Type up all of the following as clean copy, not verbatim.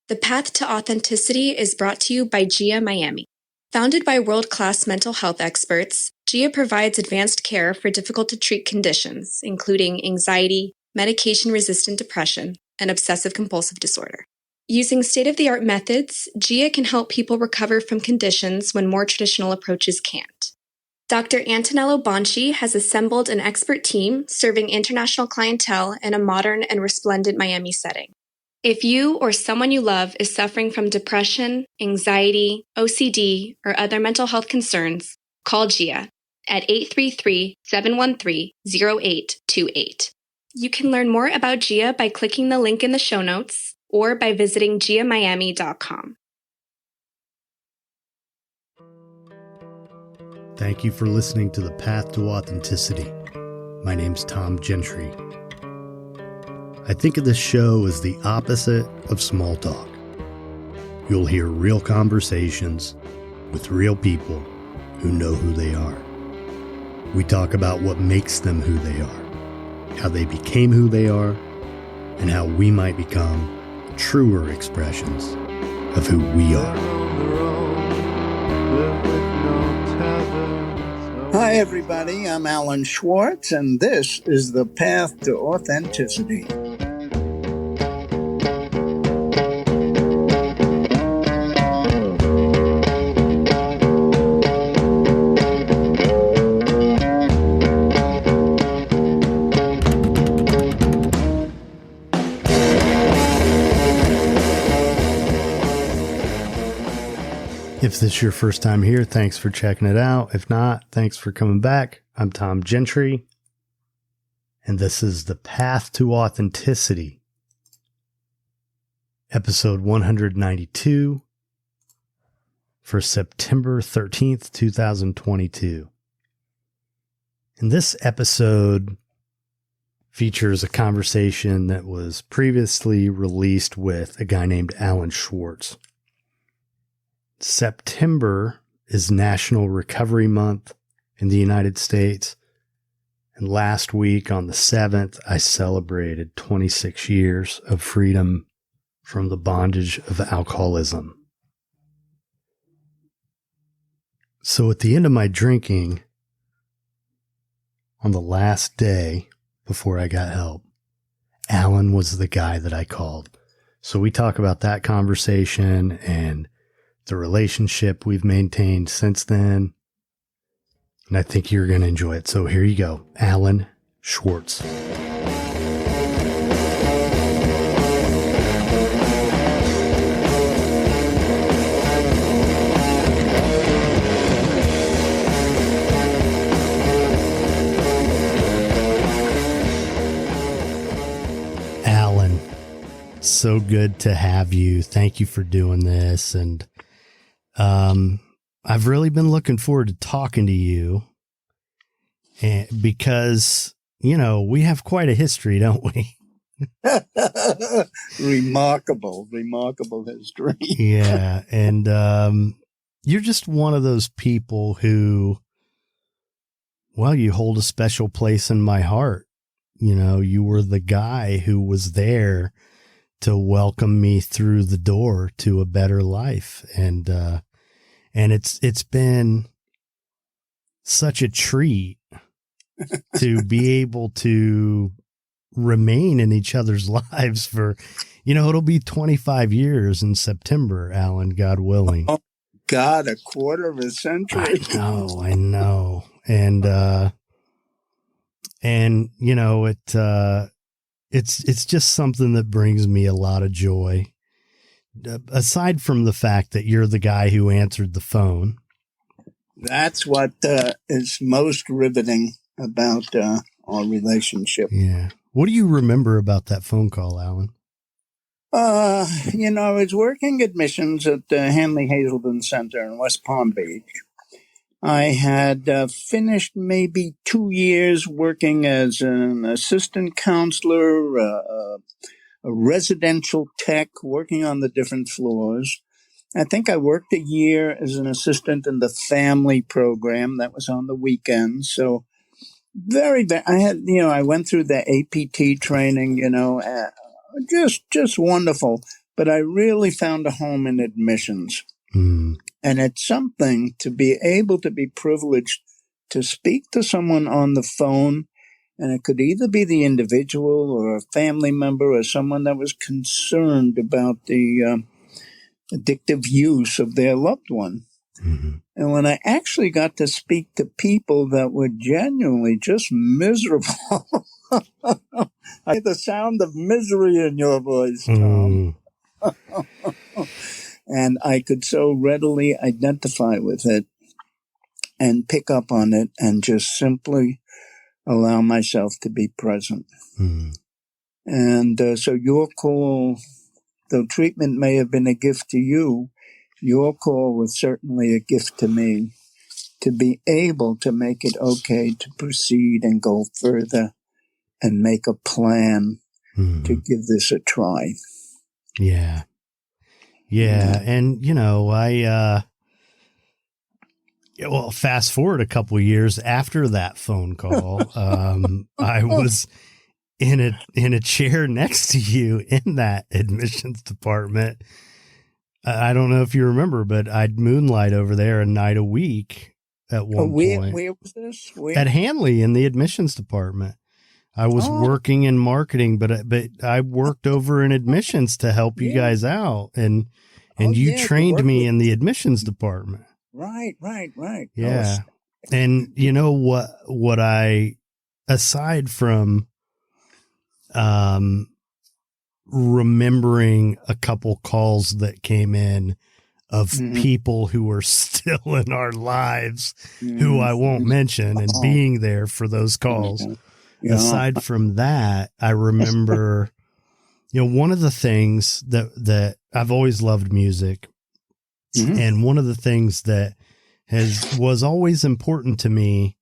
The Path to Authenticity is brought to you by GIA Miami. Founded by world-class mental health experts, GIA provides advanced care for difficult-to-treat conditions, including anxiety, medication-resistant depression, and obsessive-compulsive disorder. Using state-of-the-art methods, GIA can help people recover from conditions when more traditional approaches can't. Dr. Antonello Bonci has assembled an expert team serving international clientele in a modern and resplendent Miami setting. If you or someone you love is suffering from depression, anxiety, OCD, or other mental health concerns, call GIA at 833-713-0828. You can learn more about GIA by clicking the link in the show notes or by visiting giamiami.com. Thank you for listening to The Path to Authenticity. My name's Tom Gentry. I think of this show as the opposite of small talk. You'll hear real conversations with real people who know who they are. We talk about what makes them who they are, how they became who they are, and how we might become truer expressions of who we are. Hi, everybody. I'm Allen Schwartz, and this is The Path to Authenticity. If this is your first time here, thanks for checking it out. If not, thanks for coming back. I'm Tom Gentry, and this is The Path to Authenticity, episode 192 for September 13th, 2022. And this episode features a conversation that was previously released with a guy named Allen Schwartz. September is National Recovery Month in the United States. And last week on the 7th, I celebrated 26 years of freedom from the bondage of alcoholism. So at the end of my drinking, on the last day before I got help, Allen was the guy that I called. So we talk about that conversation and the relationship we've maintained since then. And I think you're going to enjoy it. So here you go. Allen Schwartz. Allen, so good to have you. Thank you for doing this. And I've really been looking forward to talking to you, and because, you know, we have quite a history, don't we? Remarkable history. Yeah. And, you're just one of those people who, well, you hold a special place in my heart. You know, you were the guy who was there to welcome me through the door to a better life. And it's been such a treat to be able to remain in each other's lives for, you know, it'll be 25 years in September, Allen, God willing. Oh, God, a quarter of a century. I know. And, you know, it's just something that brings me a lot of joy. Aside from the fact that you're the guy who answered the phone. That's what is most riveting about our relationship. Yeah. What do you remember about that phone call, Allen? You know, I was working admissions at the Hanley Hazelden Center in West Palm Beach. I had finished maybe 2 years working as an assistant counselor, a residential tech, working on the different floors. I think I worked a year as an assistant in the family program that was on the weekends. So I went through the APT training, just wonderful. but I really found a home in admissions. Mm. And it's something to be able to be privileged to speak to someone on the phone. And it could either be the individual or a family member or someone that was concerned about the addictive use of their loved one. Mm-hmm. And when I actually got to speak to people that were genuinely just miserable, I hear the sound of misery in your voice, Tom. And I could so readily identify with it and pick up on it and just simply allow myself to be present. Mm-hmm. And so your call, though treatment may have been a gift to you, your call was certainly a gift to me to be able to make it okay to proceed and go further and make a plan to give this a try. Yeah. Yeah. And, well, fast forward a couple of years after that phone call, I was in a chair next to you in that admissions department. I don't know if you remember, but I'd moonlight over there a night a week at one point. Where was this? At Hanley in the admissions department. I was working in marketing, but I worked over in admissions to help you guys out, and you trained me in the admissions department. Right. Yeah. And you know what I, aside from remembering a couple calls that came in of people who were still in our lives, who I won't mention, and being there for those calls. Yeah. Aside from that, I remember, one of the things that I've always loved music. And one of the things that was always important to me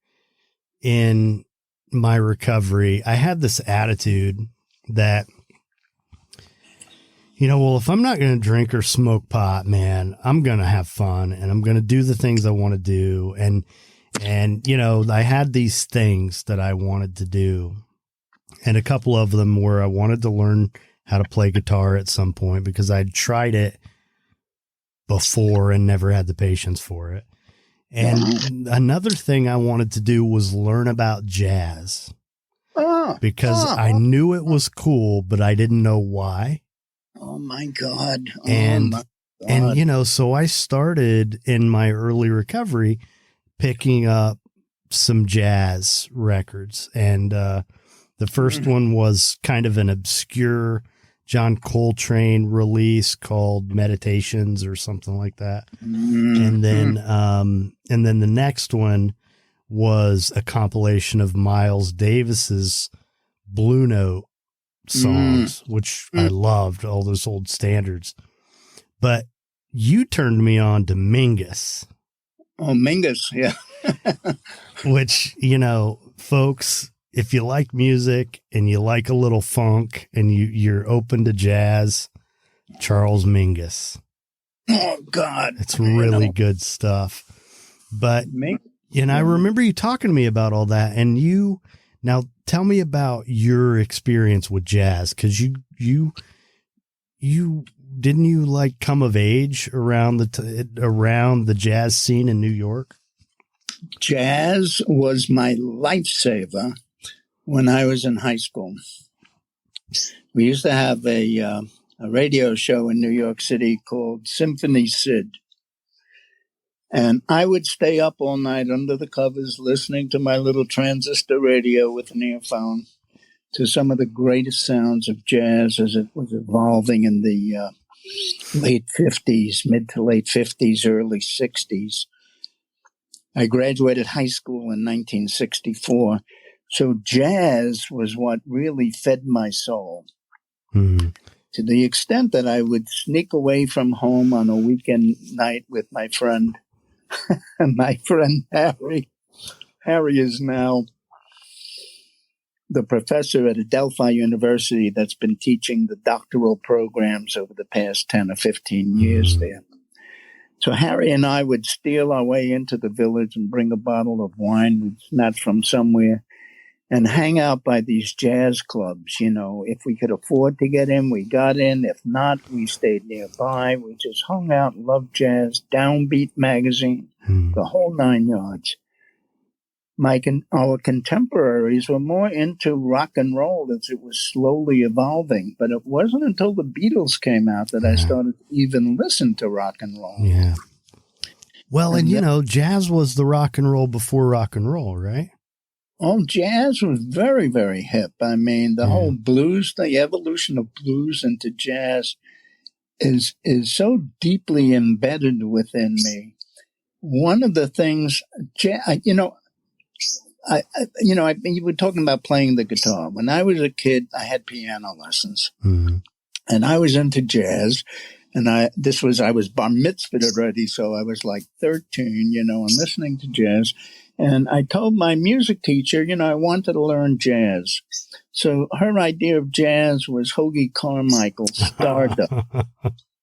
in my recovery, I had this attitude that, well, if I'm not going to drink or smoke pot, man, I'm going to have fun and I'm going to do the things I want to do. And, I had these things that I wanted to do. And a couple of them were I wanted to learn how to play guitar at some point because I'd tried it before and never had the patience for it. And another thing I wanted to do was learn about jazz because I knew it was cool, but I didn't know why. Oh my God. And so I started in my early recovery picking up some jazz records. And the first one was kind of an obscure John Coltrane release called Meditations or something like that. And then the next one was a compilation of Miles Davis's Blue Note songs, which I loved, all those old standards. But you turned me on to Mingus. Oh, Mingus. Yeah. Which, folks, if you like music and you like a little funk and you're open to jazz, Charles Mingus. Oh God. It's really good stuff. But, I remember you talking to me about all that, and now tell me about your experience with jazz. 'Cause you didn't you like come of age around the jazz scene in New York? Jazz was my lifesaver when I was in high school. We used to have a radio show in New York City called Symphony Sid. And I would stay up all night under the covers listening to my little transistor radio with an earphone to some of the greatest sounds of jazz as it was evolving in the late 50s, mid to late 50s, early 60s. I graduated high school in 1964. So jazz was what really fed my soul. To the extent that I would sneak away from home on a weekend night with my friend, Harry. Harry is now the professor at Adelphi University that's been teaching the doctoral programs over the past 10 or 15 years there. So Harry and I would steal our way into the village and bring a bottle of wine we'd snatch from somewhere and hang out by these jazz clubs. If we could afford to get in, we got in. If not, we stayed nearby. We just hung out, loved jazz, Downbeat magazine, the whole 9 yards. Our contemporaries were more into rock and roll as it was slowly evolving, but it wasn't until the Beatles came out that I started to even listen to rock and roll. Yeah. Well, and jazz was the rock and roll before rock and roll, right? Oh, jazz was very, very hip. I mean, the whole blues, the evolution of blues into jazz is so deeply embedded within me. One of the things, you were talking about playing the guitar. When I was a kid, I had piano lessons, and I was into jazz. And I was bar mitzvahed already, so I was like 13, and listening to jazz. And I told my music teacher, I wanted to learn jazz. So her idea of jazz was Hoagie Carmichael's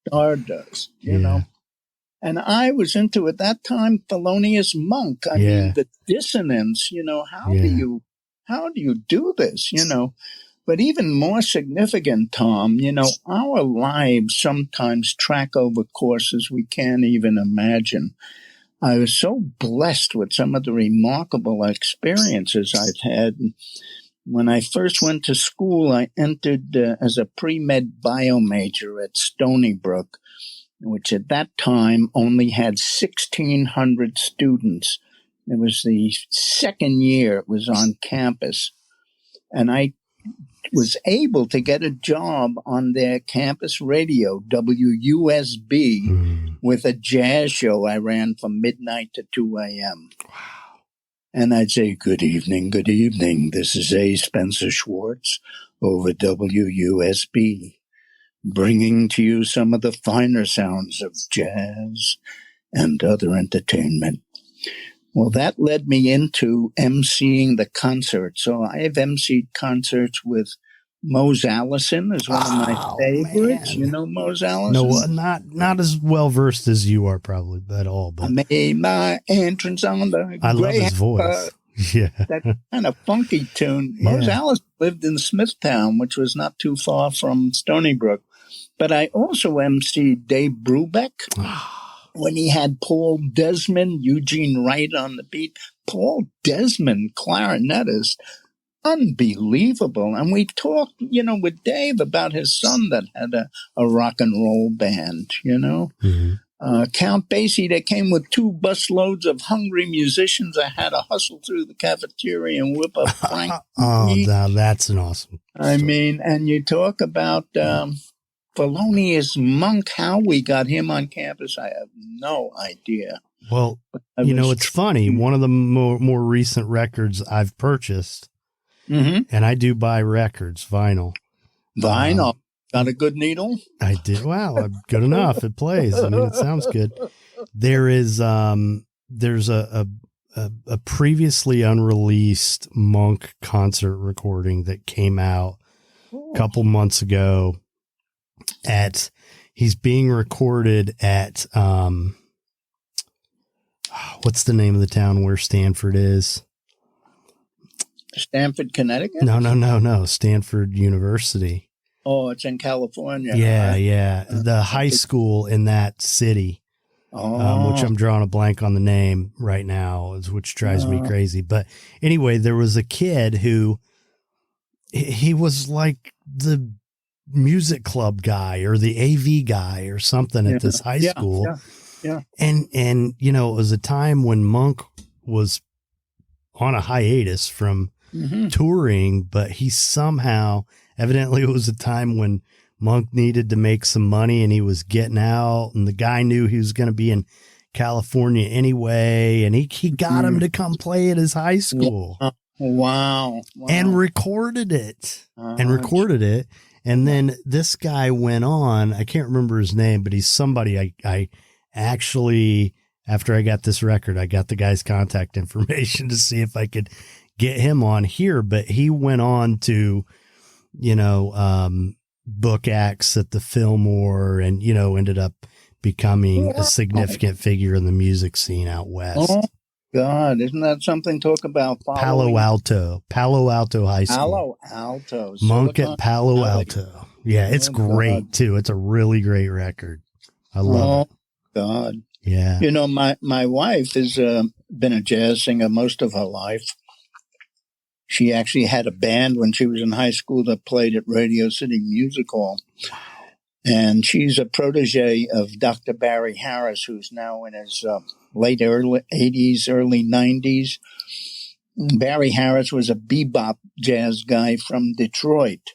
Stardust, you know. And I was into, at that time, Thelonious Monk. I mean, the dissonance, how do you do this, But even more significant, Tom, our lives sometimes track over courses we can't even imagine. I was so blessed with some of the remarkable experiences I've had. When I first went to school, I entered as a pre-med bio major at Stony Brook, which at that time only had 1,600 students. It was the second year it was on campus. And I was able to get a job on their campus radio, WUSB, with a jazz show I ran from midnight to 2 a.m. Wow. And I'd say, good evening. This is A. Spencer Schwartz over WUSB, bringing to you some of the finer sounds of jazz and other entertainment. Well, that led me into emceeing the concert. So I have emceed concerts with Mose Allison is one of my favorites. Man. You know Mose Allison? No, not as well versed as you are probably, but all. But I made my entrance on the I love his voice. That kind of funky tune. Mose Allison lived in Smithtown, which was not too far from Stony Brook. But I also emceed Dave Brubeck. When he had Paul Desmond, Eugene Wright on the beat. Paul Desmond, clarinetist, unbelievable. And we talked, with Dave about his son that had a rock and roll band, Count Basie, they came with 2 busloads of hungry musicians. I had to hustle through the cafeteria and whip up Frank. Now that's an awesome story. I mean, and you talk about Thelonious Monk, how we got him on campus, I have no idea. Well, it's funny. One of the more recent records I've purchased, and I do buy records, vinyl. Got a good needle? I did. Wow, good enough. It plays. I mean, it sounds good. There's a previously unreleased Monk concert recording that came out a couple months ago. He's being recorded at what's the name of the town where Stanford is? Stanford, Connecticut? No. Stanford University. Oh, it's in California. Yeah. The high school in that city, which I'm drawing a blank on the name right now, which drives me crazy. But anyway, there was a kid who he was like the music club guy or the AV guy or something at this high school. Yeah. And it was a time when Monk was on a hiatus from touring, but he somehow, evidently it was a time when Monk needed to make some money and he was getting out, and the guy knew he was going to be in California anyway. And he got him to come play at his high school. Wow. And recorded it And then this guy went on, I can't remember his name, but he's somebody I actually, after I got this record, I got the guy's contact information to see if I could get him on here. But he went on to, book acts at the Fillmore and, ended up becoming a significant figure in the music scene out west. God, isn't that something? Talk about Palo following Alto High School. Palo Alto, Monk at Silicon Palo Valley. Alto. Yeah, it's Oh, God. great too. It's a really great record. I love Oh, it. God. Yeah. You know, my wife has been a jazz singer most of her life. She actually had a band when she was in high school that played at Radio City Music Hall. And she's a protege of Dr. Barry Harris, who's now in his late early 80s, early 90s. Barry Harris was a bebop jazz guy from Detroit.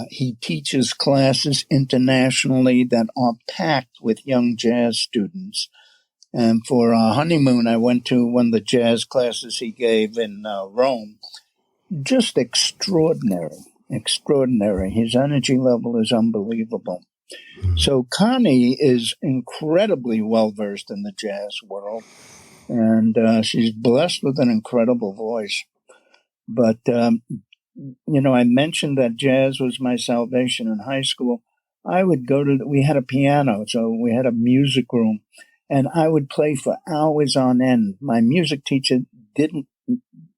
He teaches classes internationally that are packed with young jazz students. And for our honeymoon, I went to one of the jazz classes he gave in Rome. Just extraordinary. His energy level is unbelievable. So Connie is incredibly well-versed in the jazz world, and she's blessed with an incredible voice. But, I mentioned that jazz was my salvation in high school. I would we had a piano, so we had a music room, and I would play for hours on end. My music teacher didn't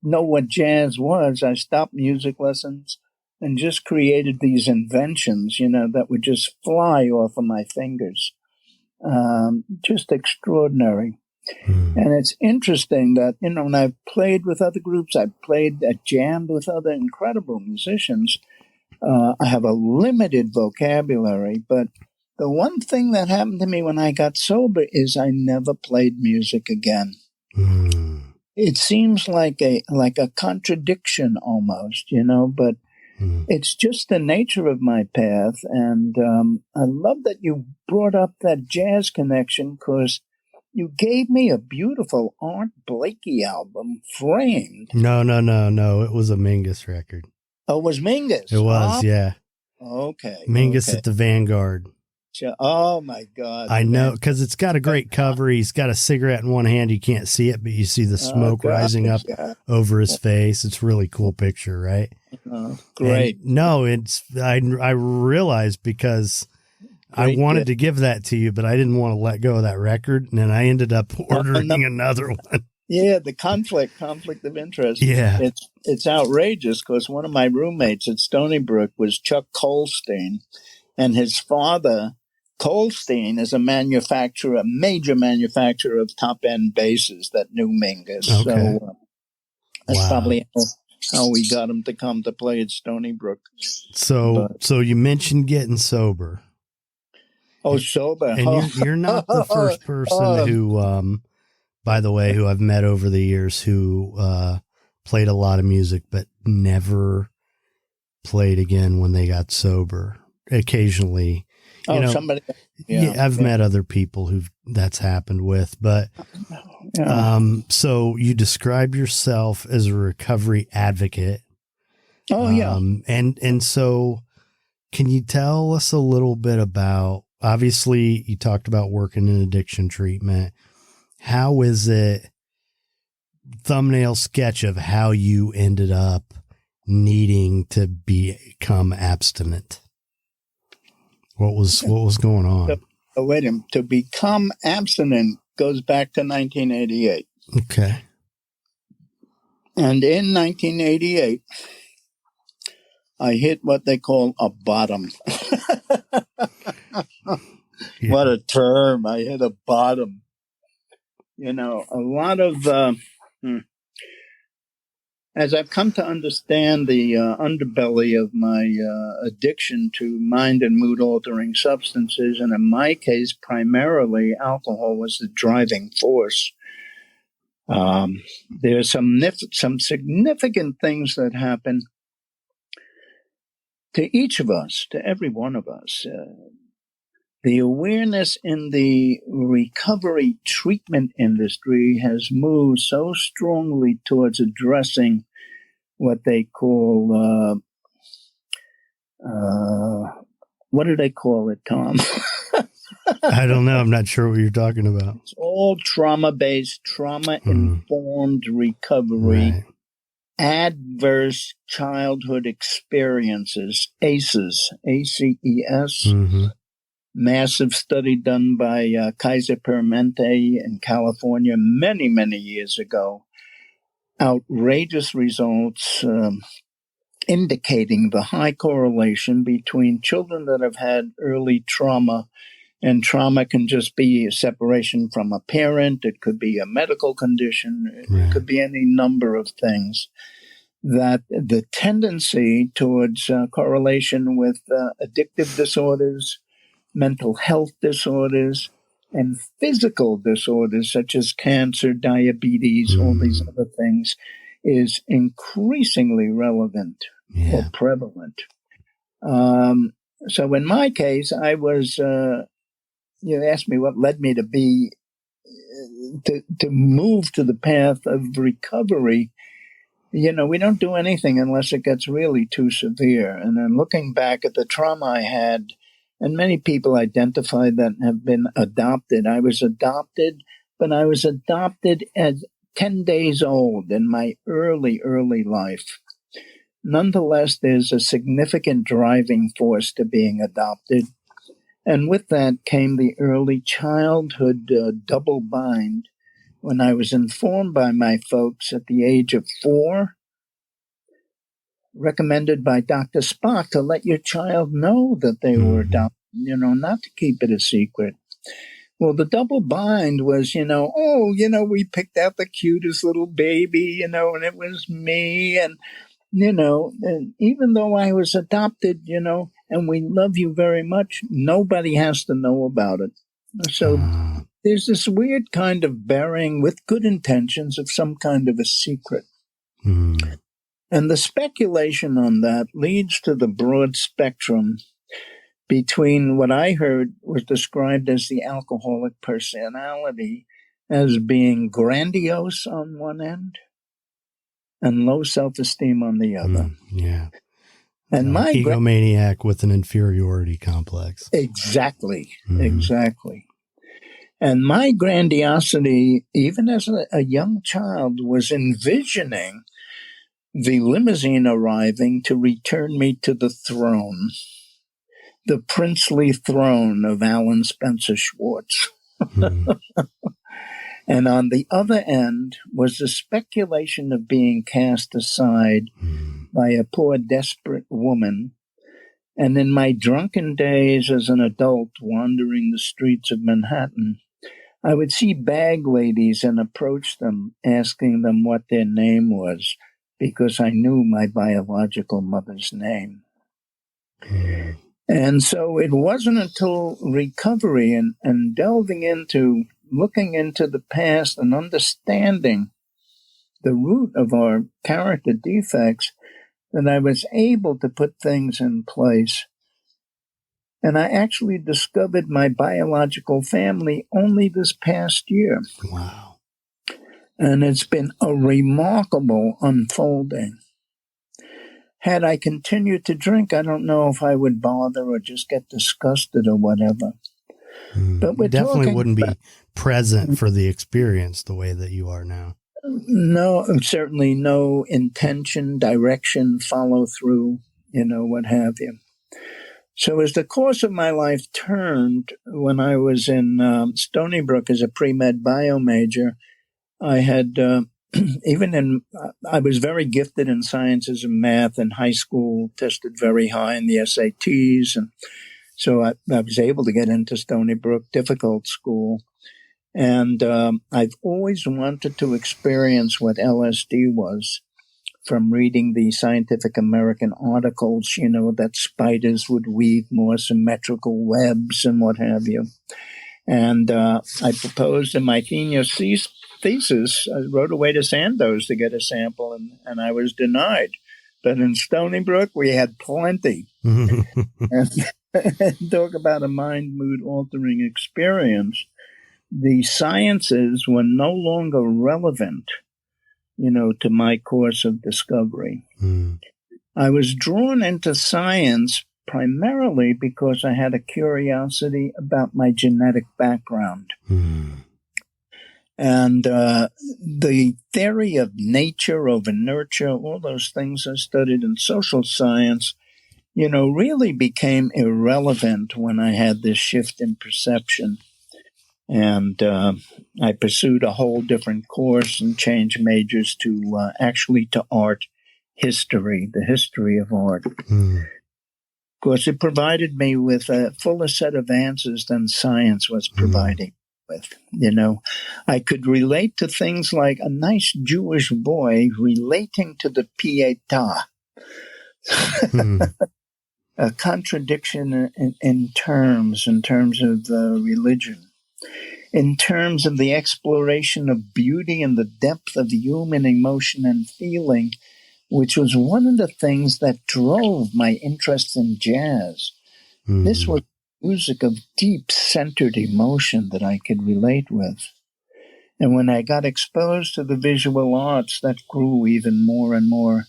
know what jazz was. I stopped music lessons and just created these inventions, that would just fly off of my fingers. Just extraordinary. And it's interesting that, when I've played with other groups, I've played at jammed with other incredible musicians. I have a limited vocabulary, but the one thing that happened to me when I got sober is I never played music again. It seems like a contradiction almost, but it's just the nature of my path. And I love that you brought up that jazz connection, because you gave me a beautiful Art Blakey album, Framed. No. It was a Mingus record. Oh, it was Mingus? It was, yeah. Okay. Mingus at the Vanguard. Oh, my God. I know, because it's got a great cover. He's got a cigarette in one hand. You can't see it, but you see the smoke rising up over his face. It's a really cool picture, right? Great. And no, I realized, because I wanted to give that to you, but I didn't want to let go of that record. And then I ended up ordering another one. Yeah, the conflict of interest. Yeah. It's outrageous, because one of my roommates at Stony Brook was Chuck Colstein, and his father, Colstein, is a major manufacturer of top-end basses that knew Mingus. Okay. So that's probably how we got him to come to play at Stony Brook. So you mentioned getting sober. Oh, sober. And you're not the first person who, by the way, who I've met over the years who played a lot of music but never played again when they got sober. Occasionally, somebody. I've met other people that's happened with, but so you describe yourself as a recovery advocate. Oh, yeah. And so can you tell us a little bit about, obviously you talked about working in addiction treatment. How is it, thumbnail sketch of how you ended up needing to become abstinent? What was going on? Wait a minute. To become abstinent goes back to 1988. Okay. And in 1988, I hit what they call a bottom. What a term. I hit a bottom. A lot of, as I've come to understand the underbelly of my addiction to mind and mood altering substances, and in my case, primarily alcohol was the driving force. There's some significant things that happen to each of us, to every one of us. The awareness in the recovery treatment industry has moved so strongly towards addressing what they call, what do they call it, Tom? I don't know. I'm not sure what you're talking about. It's all trauma-based, trauma-informed recovery, right. Adverse childhood experiences, ACEs, ACES. massive study done by Kaiser Permanente in California many, many years ago. Outrageous results indicating the high correlation between children that have had early trauma, and trauma can just be a separation from a parent. It could be a medical condition. It could be any number of things. That the tendency towards correlation with addictive disorders, mental health disorders, and physical disorders such as cancer, diabetes, all these other things is increasingly relevant or prevalent. So in my case, I was, you asked me what led me to be, to move to the path of recovery. You know, we don't do anything unless it gets really too severe. And then looking back at the trauma I had, and many people identify that have been adopted. I was adopted, but I was adopted at 10 days old in my early life. Nonetheless, there's a significant driving force to being adopted. And with that came the early childhood double bind, when I was informed by my folks at the age of 4, recommended by Dr. Spock to let your child know that they were adopted, you know, not to keep it a secret. Well, the double bind was, we picked out the cutest little baby, and it was me. And, and even though I was adopted, and we love you very much, nobody has to know about it. So there's this weird kind of burying with good intentions of some kind of a secret. And the speculation on that leads to the broad spectrum between what I heard was described as the alcoholic personality as being grandiose on one end and low self-esteem on the other. And my egomaniac with an inferiority complex. Exactly. And my grandiosity, even as a young child, was envisioning the limousine arriving to return me to the throne, the princely throne of Allen Schwartz. And on the other end was the speculation of being cast aside by a poor, desperate woman. And in my drunken days as an adult wandering the streets of Manhattan, I would see bag ladies and approach them, asking them what their name was, because I knew my biological mother's name. And so it wasn't until recovery and delving into, looking into the past and understanding the root of our character defects that I was able to put things in place. And I actually discovered my biological family only this past year. Wow. And it's been a remarkable unfolding. Had I continued to drink, I don't know if I would bother or just get disgusted or whatever. But we definitely wouldn't be present for the experience the way that you are now. No, certainly no intention, direction, follow through, what have you. So as the course of my life turned, when I was in Stony Brook as a pre-med bio major, I had I was very gifted in sciences and math in high school, tested very high in the SATs. And so I was able to get into Stony Brook, difficult school. And I've always wanted to experience what LSD was from reading the Scientific American articles, that spiders would weave more symmetrical webs and what have you. And I proposed in my senior thesis, I wrote away to Sandoz to get a sample, and I was denied. But in Stony Brook, we had plenty. And talk about a mind, mood altering experience. The sciences were no longer relevant, to my course of discovery. I was drawn into science primarily because I had a curiosity about my genetic background. And the theory of nature over nurture, all those things I studied in social science, really became irrelevant when I had this shift in perception. And I pursued a whole different course and changed majors to actually to art history, the history of art. Of course, it provided me with a fuller set of answers than science was providing with. I could relate to things like a nice Jewish boy relating to the Pietà. A contradiction in terms of religion, in terms of the exploration of beauty and the depth of human emotion and feeling, which was one of the things that drove my interest in jazz. This was music of deep centered emotion that I could relate with. And when I got exposed to the visual arts, that grew even more and more.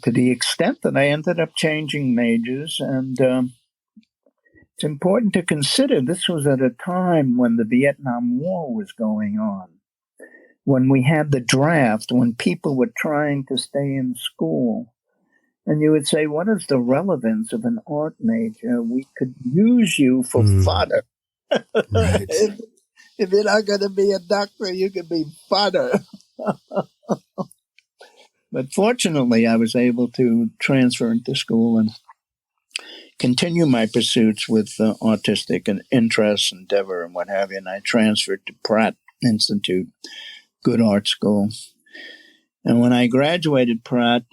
To the extent that I ended up changing majors. And it's important to consider this was at a time when the Vietnam War was going on, when we had the draft, when people were trying to stay in school. And you would say, what is the relevance of an art major? We could use you for fodder. Right. If you're not going to be a doctor, you could be fodder. But fortunately, I was able to transfer into school and continue my pursuits with artistic and interest, endeavor, and what have you. And I transferred to Pratt Institute, good art school. And when I graduated Pratt,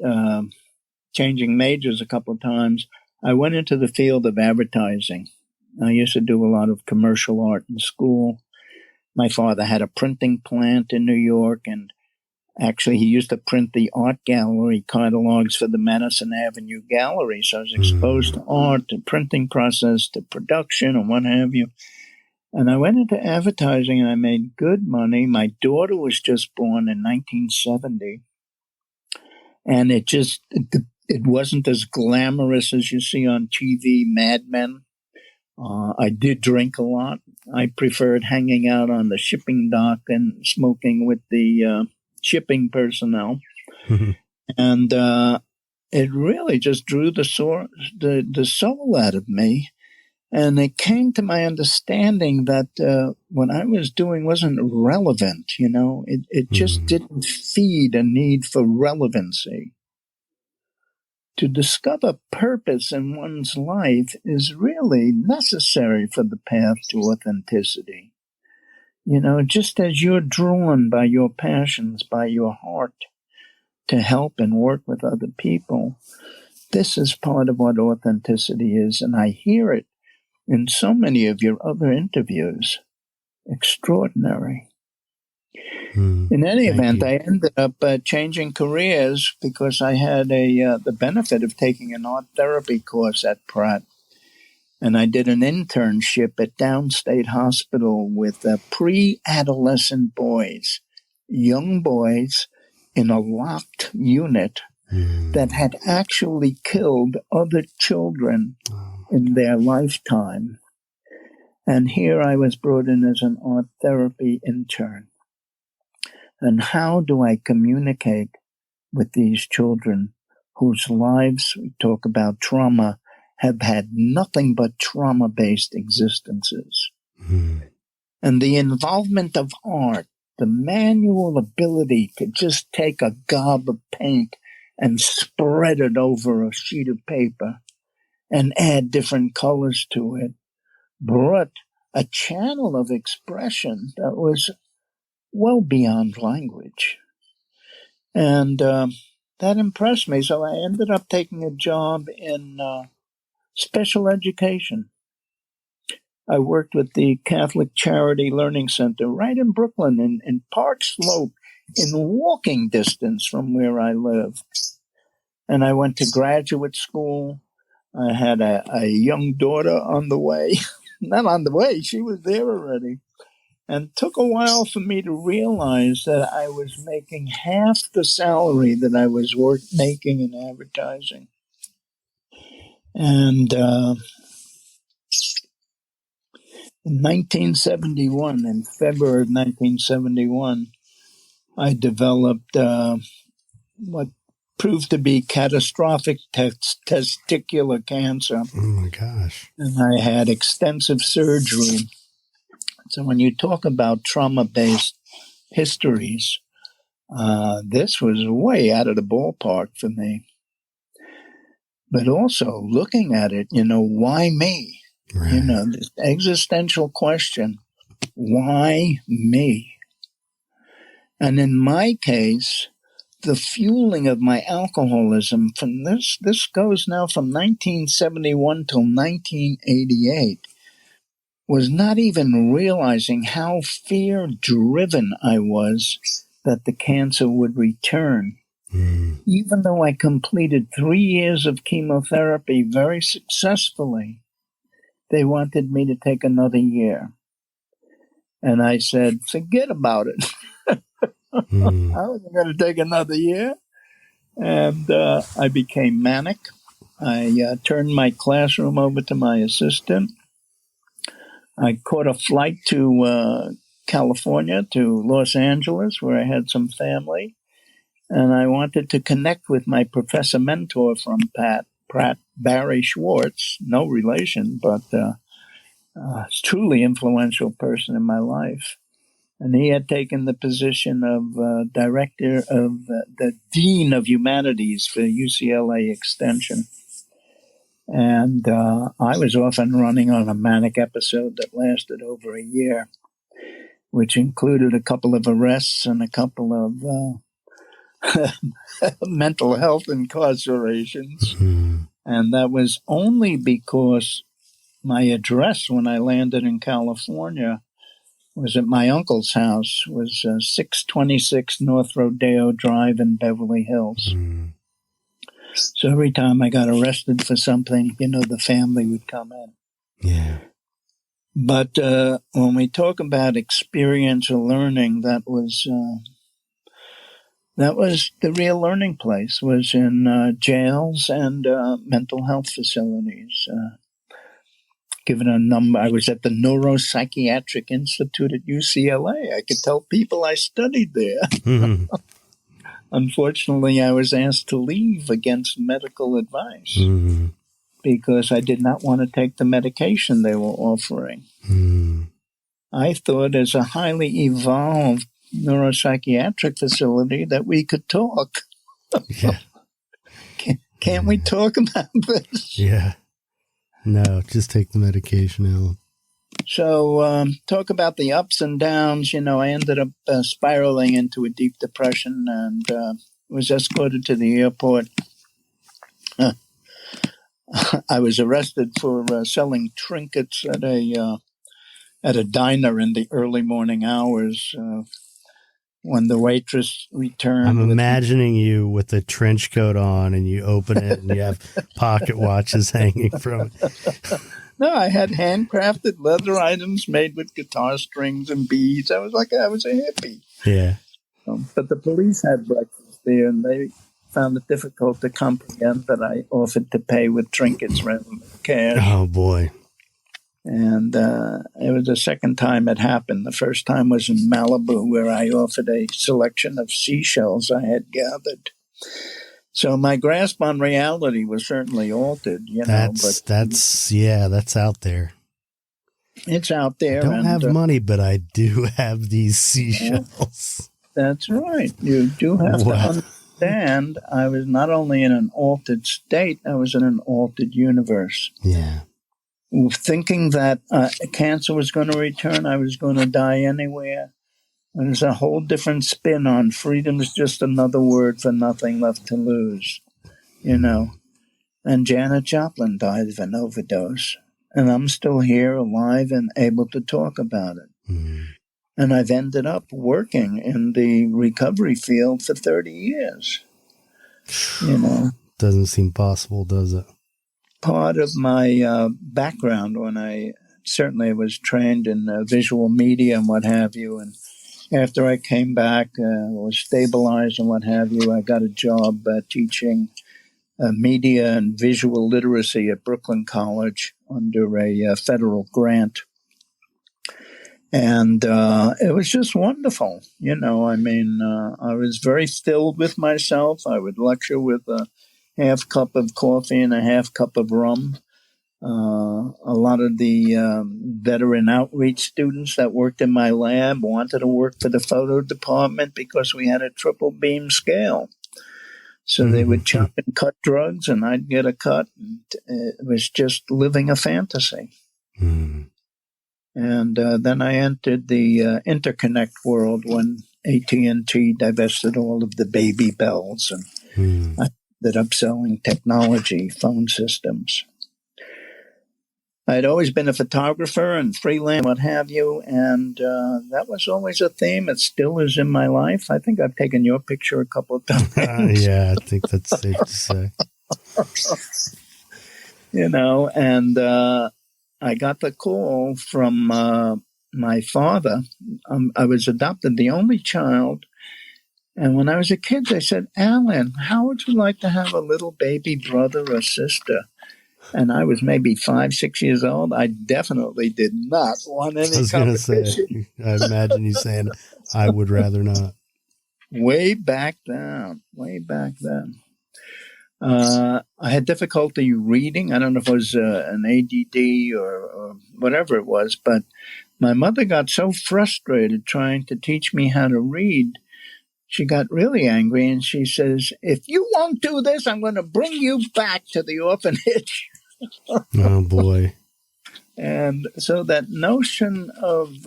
changing majors a couple of times, I went into the field of advertising. I used to do a lot of commercial art in school. My father had a printing plant in New York, and actually, he used to print the art gallery catalogs for the Madison Avenue Gallery. So I was exposed to art, the printing process, to production, and what have you. And I went into advertising, and I made good money. My daughter was just born in 1970. And it wasn't as glamorous as you see on TV, Mad Men. I did drink a lot. I preferred hanging out on the shipping dock and smoking with the shipping personnel. And it really just drew the soul out of me. And it came to my understanding that what I was doing wasn't relevant, It just didn't feed a need for relevancy. To discover purpose in one's life is really necessary for the path to authenticity. Just as you're drawn by your passions, by your heart, to help and work with other people, this is part of what authenticity is. And I hear it in so many of your other interviews. Extraordinary. In any event, I ended up changing careers because I had the benefit of taking an art therapy course at Pratt. And I did an internship at Downstate Hospital with pre-adolescent boys, young boys in a locked unit that had actually killed other children in their lifetime. And here I was brought in as an art therapy intern. And how do I communicate with these children whose lives, we talk about trauma, have had nothing but trauma-based existences? And the involvement of art, the manual ability to just take a gob of paint and spread it over a sheet of paper and add different colors to it, brought a channel of expression that was well beyond language. And that impressed me. So I ended up taking a job in special education. I worked with the Catholic Charity Learning Center right in Brooklyn, in Park Slope, in walking distance from where I live. And I went to graduate school. I had a young daughter on the way. Not on the way, she was there already. And it took a while for me to realize that I was making half the salary that I was making in advertising. And in 1971, in February of 1971, I developed what proved to be catastrophic testicular cancer. Oh, my gosh. And I had extensive surgery. So when you talk about trauma-based histories, this was way out of the ballpark for me. But also looking at it, why me? Right. This existential question, why me? And in my case, the fueling of my alcoholism from this goes now from 1971 till 1988, was not even realizing how fear-driven I was that the cancer would return. Even though I completed 3 years of chemotherapy very successfully, they wanted me to take another year. And I said, forget about it. I wasn't going to take another year. And I became manic. I turned my classroom over to my assistant. I caught a flight to California, to Los Angeles, where I had some family. And I wanted to connect with my professor mentor from Pratt, Barry Schwartz, no relation, but truly influential person in my life. And he had taken the position of director of the Dean of Humanities for UCLA Extension. And I was off and running on a manic episode that lasted over a year, which included a couple of arrests and a couple of mental health incarcerations. And that was only because my address when I landed in California was at my uncle's house, was 626 North Rodeo Drive in Beverly Hills. So every time I got arrested for something, the family would come in. Yeah. But when we talk about experiential learning, that was the real learning place, was in jails and mental health facilities. Given a number, I was at the Neuropsychiatric Institute at UCLA. I could tell people I studied there. Unfortunately, I was asked to leave against medical advice because I did not want to take the medication they were offering. I thought, as a highly evolved neuropsychiatric facility, that we could talk. Yeah. Can't we talk about this? Yeah. No, just take the medication, Alan. So talk about the ups and downs. I ended up spiraling into a deep depression and was escorted to the airport. I was arrested for selling trinkets at a diner in the early morning hours when the waitress returned. I'm imagining you with a trench coat on and you open it and you have pocket watches hanging from it. No, I had handcrafted leather items made with guitar strings and beads. I was a hippie. Yeah. But the police had breakfast there, and they found it difficult to comprehend that I offered to pay with trinkets rather than cash. Oh, boy. And it was the second time it happened. The first time was in Malibu, where I offered a selection of seashells I had gathered. So my grasp on reality was certainly altered, That's out there. It's out there. I don't have money, but I do have these seashells. That's right. You do have to understand, I was not only in an altered state, I was in an altered universe. Yeah. Thinking that cancer was going to return, I was going to die anywhere. There's a whole different spin on freedom is just another word for nothing left to lose, And Janet Joplin died of an overdose. And I'm still here, alive, and able to talk about it. And I've ended up working in the recovery field for 30 years. Doesn't seem possible, does it? Part of my background when I certainly was trained in visual media and what have you, and after I came back, was stabilized and what have you, I got a job teaching media and visual literacy at Brooklyn College under a federal grant. And it was just wonderful. I was very filled with myself. I would lecture with a half cup of coffee and a half cup of rum. A lot of the veteran outreach students that worked in my lab wanted to work for the photo department because we had a triple beam scale. So they would chop and cut drugs, and I'd get a cut. And it was just living a fantasy. Mm. And then I entered the interconnect world when AT&T divested all of the baby bells, and I ended up selling technology, phone systems. I'd always been a photographer and freelance, what have you, and that was always a theme. It still is in my life. I think I've taken your picture a couple of times. Yeah, I think that's safe to say. And I got the call from my father. I was adopted, the only child. And when I was a kid, they said, "Allen, how would you like to have a little baby brother or sister?" And I was maybe 5, 6 years old. I definitely did not want any competition. I was going to say, I imagine you saying, "I would rather not." Way back then. I had difficulty reading. I don't know if it was an ADD or whatever it was, but my mother got so frustrated trying to teach me how to read. She got really angry, and she says, "If you won't do this, I'm going to bring you back to the orphanage." Oh, boy. And so that notion of...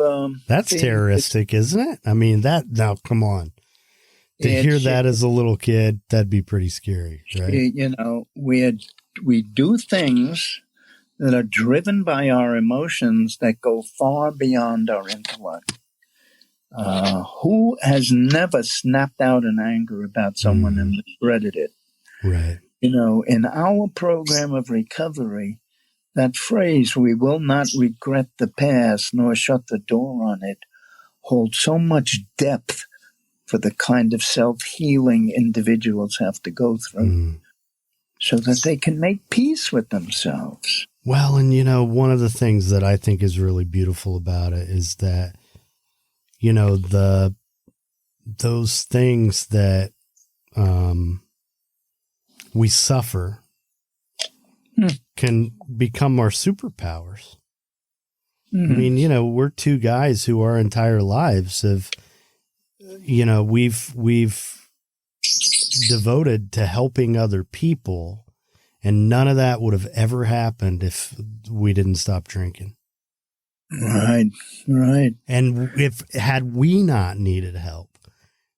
that's terroristic, isn't it? I mean, now, come on. To hear that as a little kid, that'd be pretty scary, right? We do things that are driven by our emotions that go far beyond our intellect. Who has never snapped out in anger about someone and regretted it? Right. In our program of recovery, that phrase, "we will not regret the past nor shut the door on it," holds so much depth for the kind of self-healing individuals have to go through so that they can make peace with themselves. Well, and one of the things that I think is really beautiful about it is that, those things that we suffer can become our superpowers. I mean, we're two guys who our entire lives have, we've devoted to helping other people, and none of that would have ever happened if we didn't stop drinking. Right. And had we not needed help,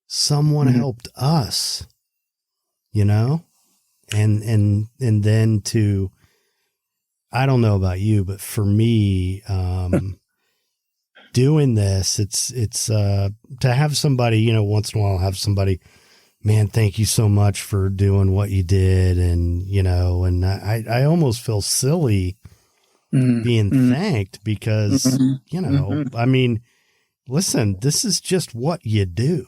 someone helped us, and then I don't know about you, but for me, doing this, it's to have somebody, once in a while, have somebody, "Man, thank you so much for doing what you did." And, and I almost feel silly being thanked because, I mean, listen, this is just what you do.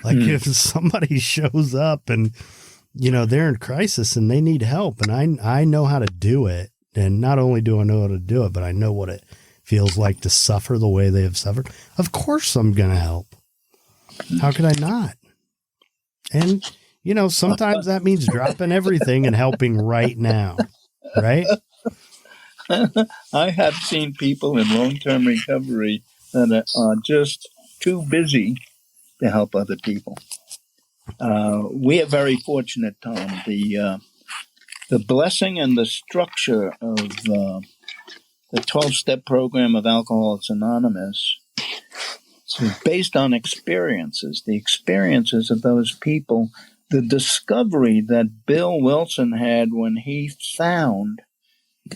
Like if somebody shows up and, they're in crisis and they need help, and I know how to do it. And not only do I know how to do it, but I know what it feels like to suffer the way they have suffered. Of course I'm going to help. How could I not? And, sometimes that means dropping everything and helping right now. Right? I have seen people in long-term recovery that are just too busy to help other people. We are very fortunate, Tom. The blessing and the structure of the 12-step program of Alcoholics Anonymous is based on experiences, the experiences of those people, the discovery that Bill Wilson had when he found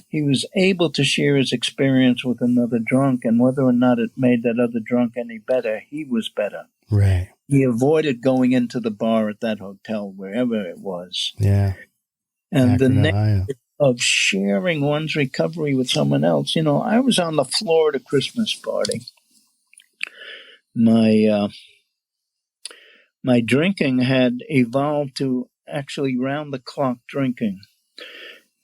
he was able to share his experience with another drunk, and whether or not it made that other drunk any better, he was better. Right. He avoided going into the bar at that hotel, wherever it was. Yeah. And the nature of sharing one's recovery with someone else. I was on the Florida Christmas party. My drinking had evolved to actually round-the-clock drinking.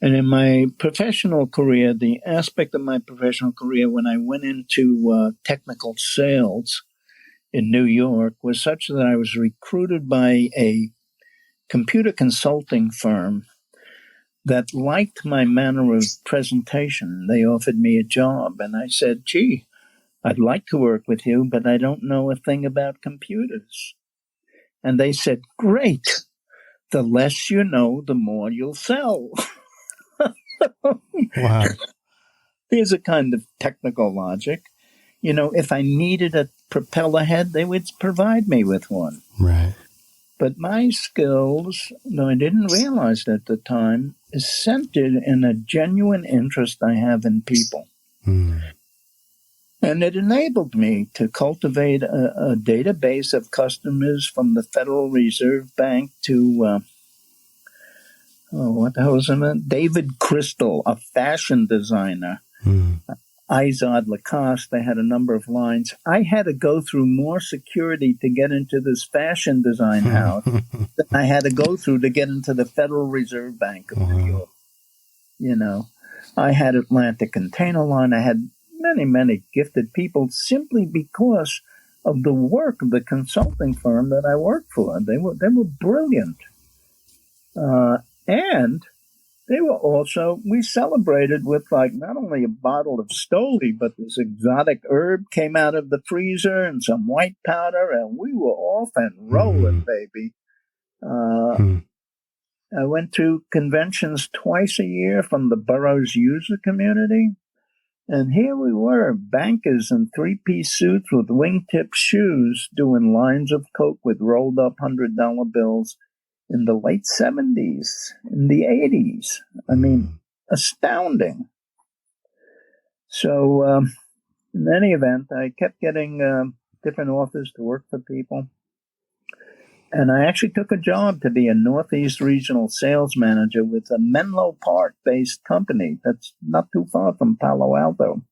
And in my professional career, the aspect of my professional career when I went into technical sales in New York was such that I was recruited by a computer consulting firm that liked my manner of presentation. They offered me a job, and I said, gee, I'd like to work with you, but I don't know a thing about computers. And they said, great. The less you know, the more you'll sell. Wow. Here's a kind of technical logic. You know, if I needed a propeller head, they would provide me with one. Right. But my skills, though I didn't realize it at the time, is centered in a genuine interest I have in people. And it enabled me to cultivate a database of customers from the Federal Reserve Bank to, what the hell was his name? David Crystal, a fashion designer. Izod Lacoste, they had a number of lines. I had to go through more security to get into this fashion design house than I had to go through to get into the Federal Reserve Bank of New York. You know, I had Atlantic Container Line. I had many, many gifted people simply because of the work of the consulting firm that I worked for. They were brilliant. And they were also, we celebrated with like not only a bottle of Stoli, but this exotic herb came out of the freezer and some white powder, and we were off and rolling, baby. I went to conventions twice a year from the borough's user community. And here we were, bankers in three-piece suits with wingtip shoes doing lines of coke with rolled up $100 bills in the late 70s, in the 80s. I mean, astounding. So in any event, I kept getting different offers to work for people. And I actually took a job to be a Northeast regional sales manager with a Menlo Park-based company that's not too far from Palo Alto.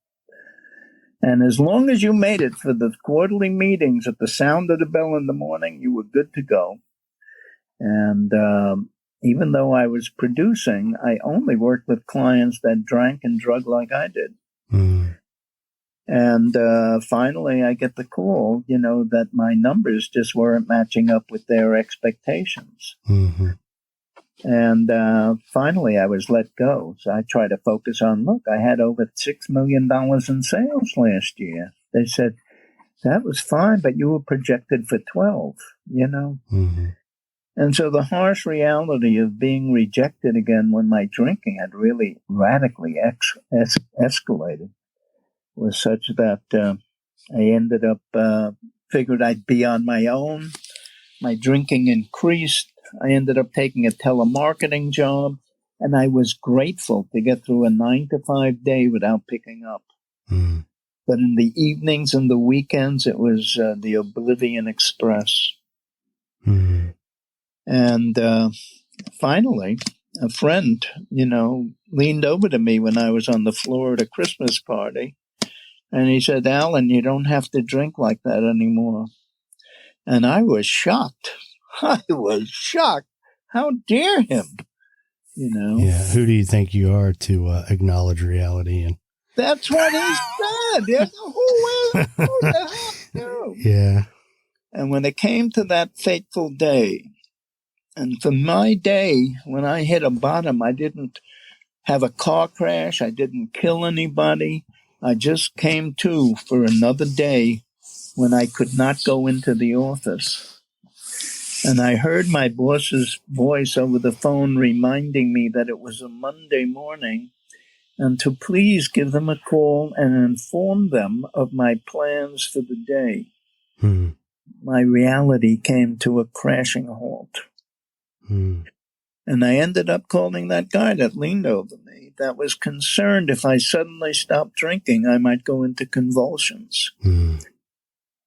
And as long as you made it for the quarterly meetings at the sound of the bell in the morning, you were good to go. And even though I was producing, I only worked with clients that drank and drug like I did. And finally, I get the call, you know, that my numbers just weren't matching up with their expectations. And finally, I was let go. So I tried to focus on, look, I had over $6 million in sales last year. They said, that was fine, but you were projected for 12, you know. And so the harsh reality of being rejected again when my drinking had really radically escalated was such that I ended up, figured I'd be on my own. My drinking increased. I ended up taking a telemarketing job, and I was grateful to get through a 9-to-5 day without picking up. But in the evenings and the weekends, it was the Oblivion Express. And finally, a friend, you know, leaned over to me when I was on the floor at a Christmas party. And he said, Allen, you don't have to drink like that anymore. And I was shocked. I was shocked. How dare him? You know? Yeah. Who do you think you are to acknowledge reality? And that's what he said. Who the hell? Yeah. And when it came to that fateful day, and for my day, when I hit a bottom, I didn't have a car crash. I didn't kill anybody. I just came to for another day when I could not go into the office. And I heard my boss's voice over the phone reminding me that it was a Monday morning and to please give them a call and inform them of my plans for the day. My reality came to a crashing halt. And I ended up calling that guy that leaned over me that was concerned if I suddenly stopped drinking, I might go into convulsions.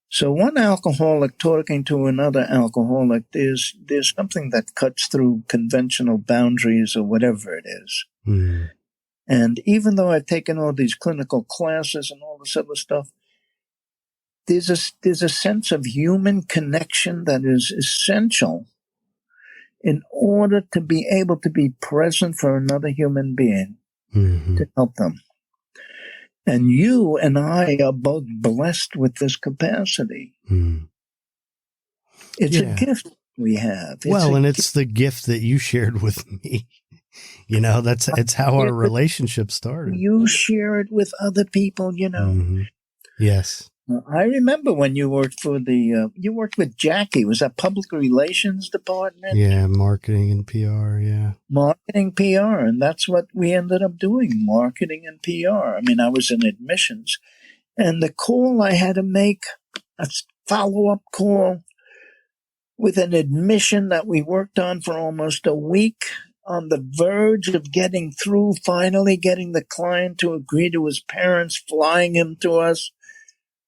So one alcoholic talking to another alcoholic, there's something that cuts through conventional boundaries or whatever it is. And even though I've taken all these clinical classes and all this other stuff, there's a sense of human connection that is essential in order to be able to be present for another human being, to help them. And you and I are both blessed with this capacity. It's a gift we have. It's the gift that you shared with me. It's how our relationship started. You share it with other people, Yes. I remember when you worked for you worked with Jackie. Was that public relations department? Yeah, marketing and PR, yeah. Marketing, PR, and that's what we ended up doing, marketing and PR. I mean, I was in admissions, and the call I had to make, a follow-up call with an admission that we worked on for almost a week, on the verge of getting through, finally getting the client to agree to his parents, flying him to us,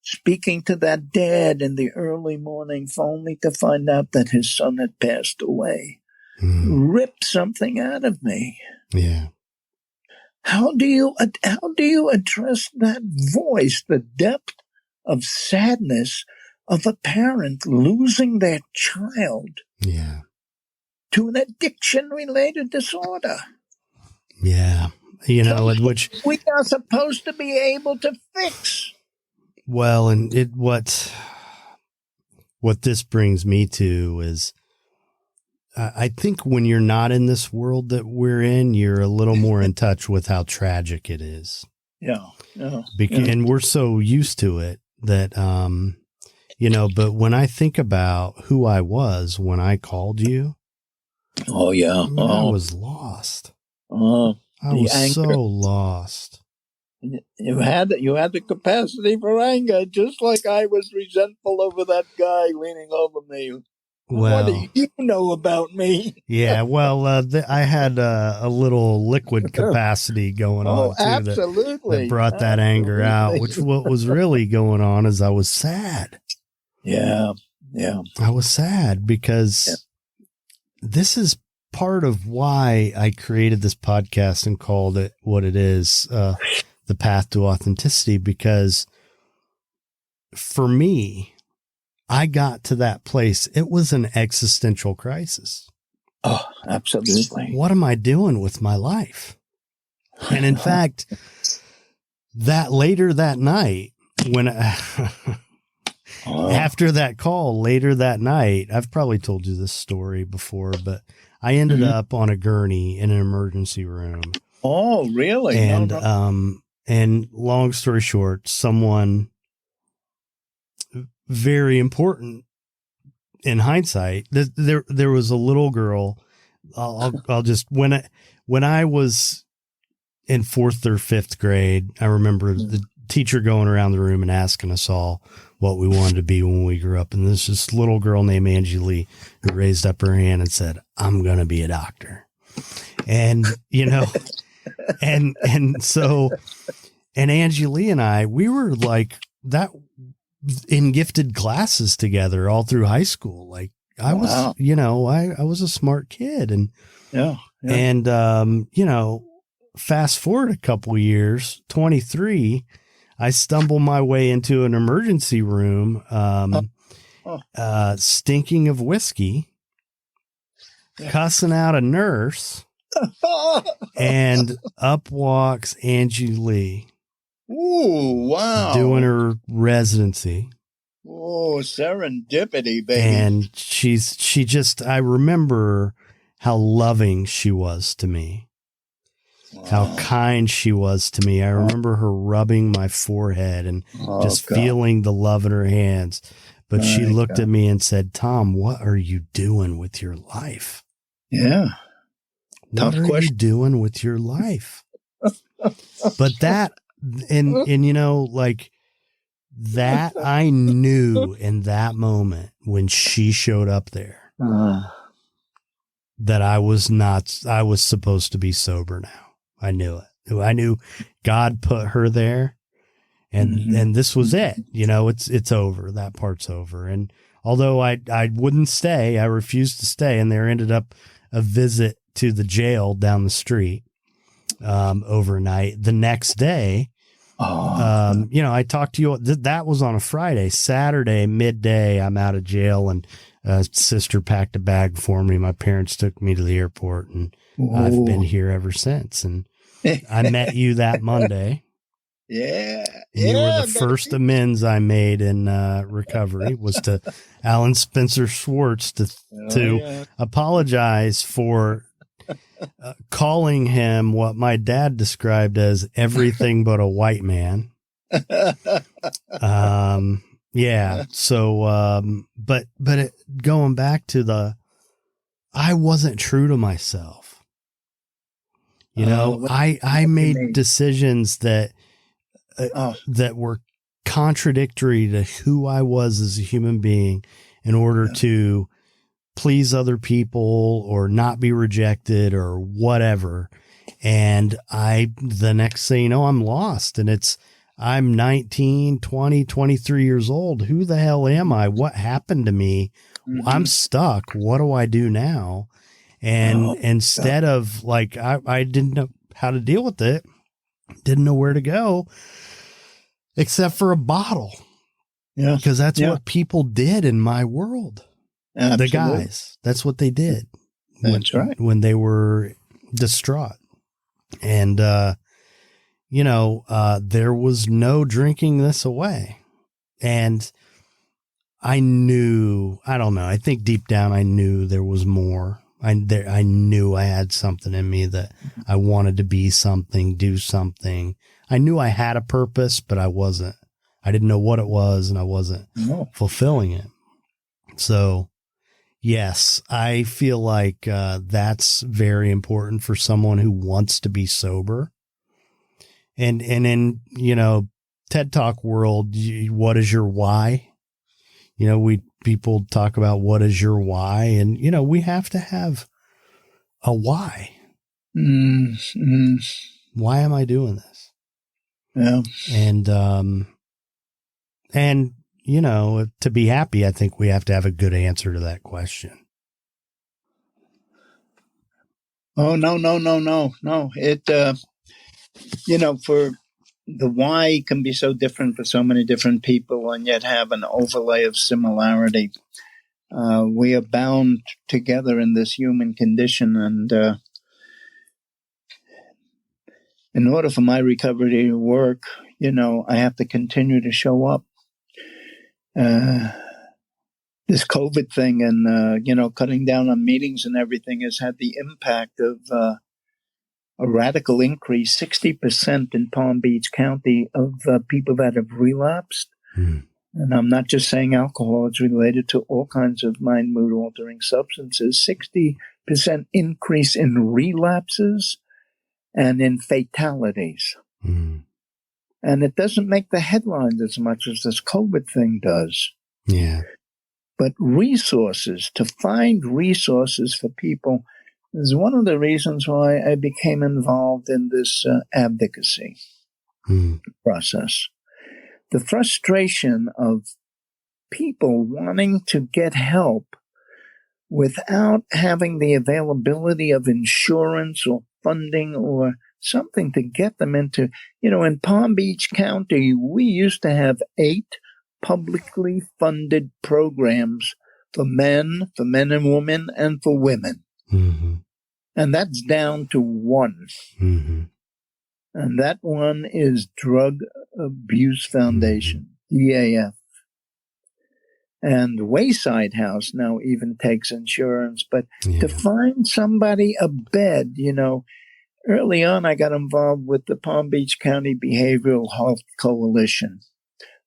speaking to that dad in the early morning, only to find out that his son had passed away. Ripped something out of me. Yeah. How do you address that voice, the depth of sadness of a parent losing their child to an addiction-related disorder? Yeah. Which we are supposed to be able to fix. Well, and what this brings me to is, I think when you're not in this world that we're in, you're a little more in touch with how tragic it is. Yeah. And we're so used to it that, but when I think about who I was when I called you. Oh, yeah. I was lost. I was so lost. You had the capacity for anger, just like I was resentful over that guy leaning over me. What do you know about me? Yeah, well, I had a little liquid capacity going on too. Absolutely. That brought that anger out. Which what was really going on is I was sad. Yeah. I was sad because this is part of why I created this podcast and called it what it is. The Path to Authenticity, because for me, I got to that place. It was an existential crisis. Oh, absolutely. What am I doing with my life? And in fact, later that night, when after that call, later that night, I've probably told you this story before, but I ended up on a gurney in an emergency room. Oh, really? And long story short, someone very important in hindsight, there was a little girl. I'll just, when I was in 4th or 5th grade, I remember the teacher going around the room and asking us all what we wanted to be when we grew up. And there's this little girl named Angie Lee who raised up her hand and said, "I'm going to be a doctor." And, and Angie Lee and I, we were like that in gifted classes together all through high school. Like I was, I was a smart kid, and fast forward a couple years, 23, I stumble my way into an emergency room, stinking of whiskey, cussing out a nurse, and up walks Angie Lee. Ooh, wow. Doing her residency. Oh, serendipity, baby. And I remember how loving she was to me. Wow. How kind she was to me. I remember her rubbing my forehead and feeling the love in her hands. But she looked at me and said, "Tom, what are you doing with your life?" Yeah. What are you doing with your life? But that, and like that, I knew in that moment when she showed up there that I was supposed to be sober now. I knew it. I knew God put her there, and this was it. It's over. That part's over. And although I wouldn't stay, I refused to stay, and there ended up a visit to the jail down the street overnight. The next day, I talked to you. That was on a Friday. Saturday midday, I'm out of jail, and sister packed a bag for me. My parents took me to the airport, and I've been here ever since. And I met you that Monday. Yeah. You were the first amends I made in recovery was to Allen Schwartz to apologize for calling him what my dad described as everything but a white man. Yeah. So, but going back to I wasn't true to myself. You know, I made decisions that were contradictory to who I was as a human being in order to please other people or not be rejected or whatever. And the next thing you know, I'm lost, and I'm 19, 20, 23 years old. Who the hell am I? What happened to me? Mm-hmm. I'm stuck. What do I do now? And instead of I didn't know how to deal with it, didn't know where to go except for a bottle. Yeah. Because that's what people did in my world. Absolutely. The guys, that's what they did. That's right. When they were distraught. And, there was no drinking this away. And I knew, I don't know, I think deep down I knew there was more. I knew I had something in me that I wanted to be something, do something. I knew I had a purpose, but I didn't know what it was, and I wasn't fulfilling it. So, yes, I feel like that's very important for someone who wants to be sober. And in, TED Talk world, what is your why? People talk about what is your why, and, we have to have a why. Mm-hmm. Why am I doing this? Yeah. And, to be happy, I think we have to have a good answer to that question. Oh, no. It, for the why can be so different for so many different people, and yet have an overlay of similarity. We are bound together in this human condition, and in order for my recovery to work, I have to continue to show up. This COVID thing and, cutting down on meetings and everything has had the impact of a radical increase, 60% in Palm Beach County of people that have relapsed. Mm. And I'm not just saying alcohol, it's related to all kinds of mind, mood altering substances. 60% increase in relapses and in fatalities. Mm. And it doesn't make the headlines as much as this COVID thing does. Yeah. But resources, to find resources for people, is one of the reasons why I became involved in this advocacy process. The frustration of people wanting to get help without having the availability of insurance or funding or something to get them into. In Palm Beach County, we used to have 8 publicly funded programs for men and women, and for women. Mm-hmm. And that's down to 1. Mm-hmm. And that one is Drug Abuse Foundation, DAF. And Wayside House now even takes insurance. But to find somebody a bed, early on I got involved with the Palm Beach County Behavioral Health Coalition.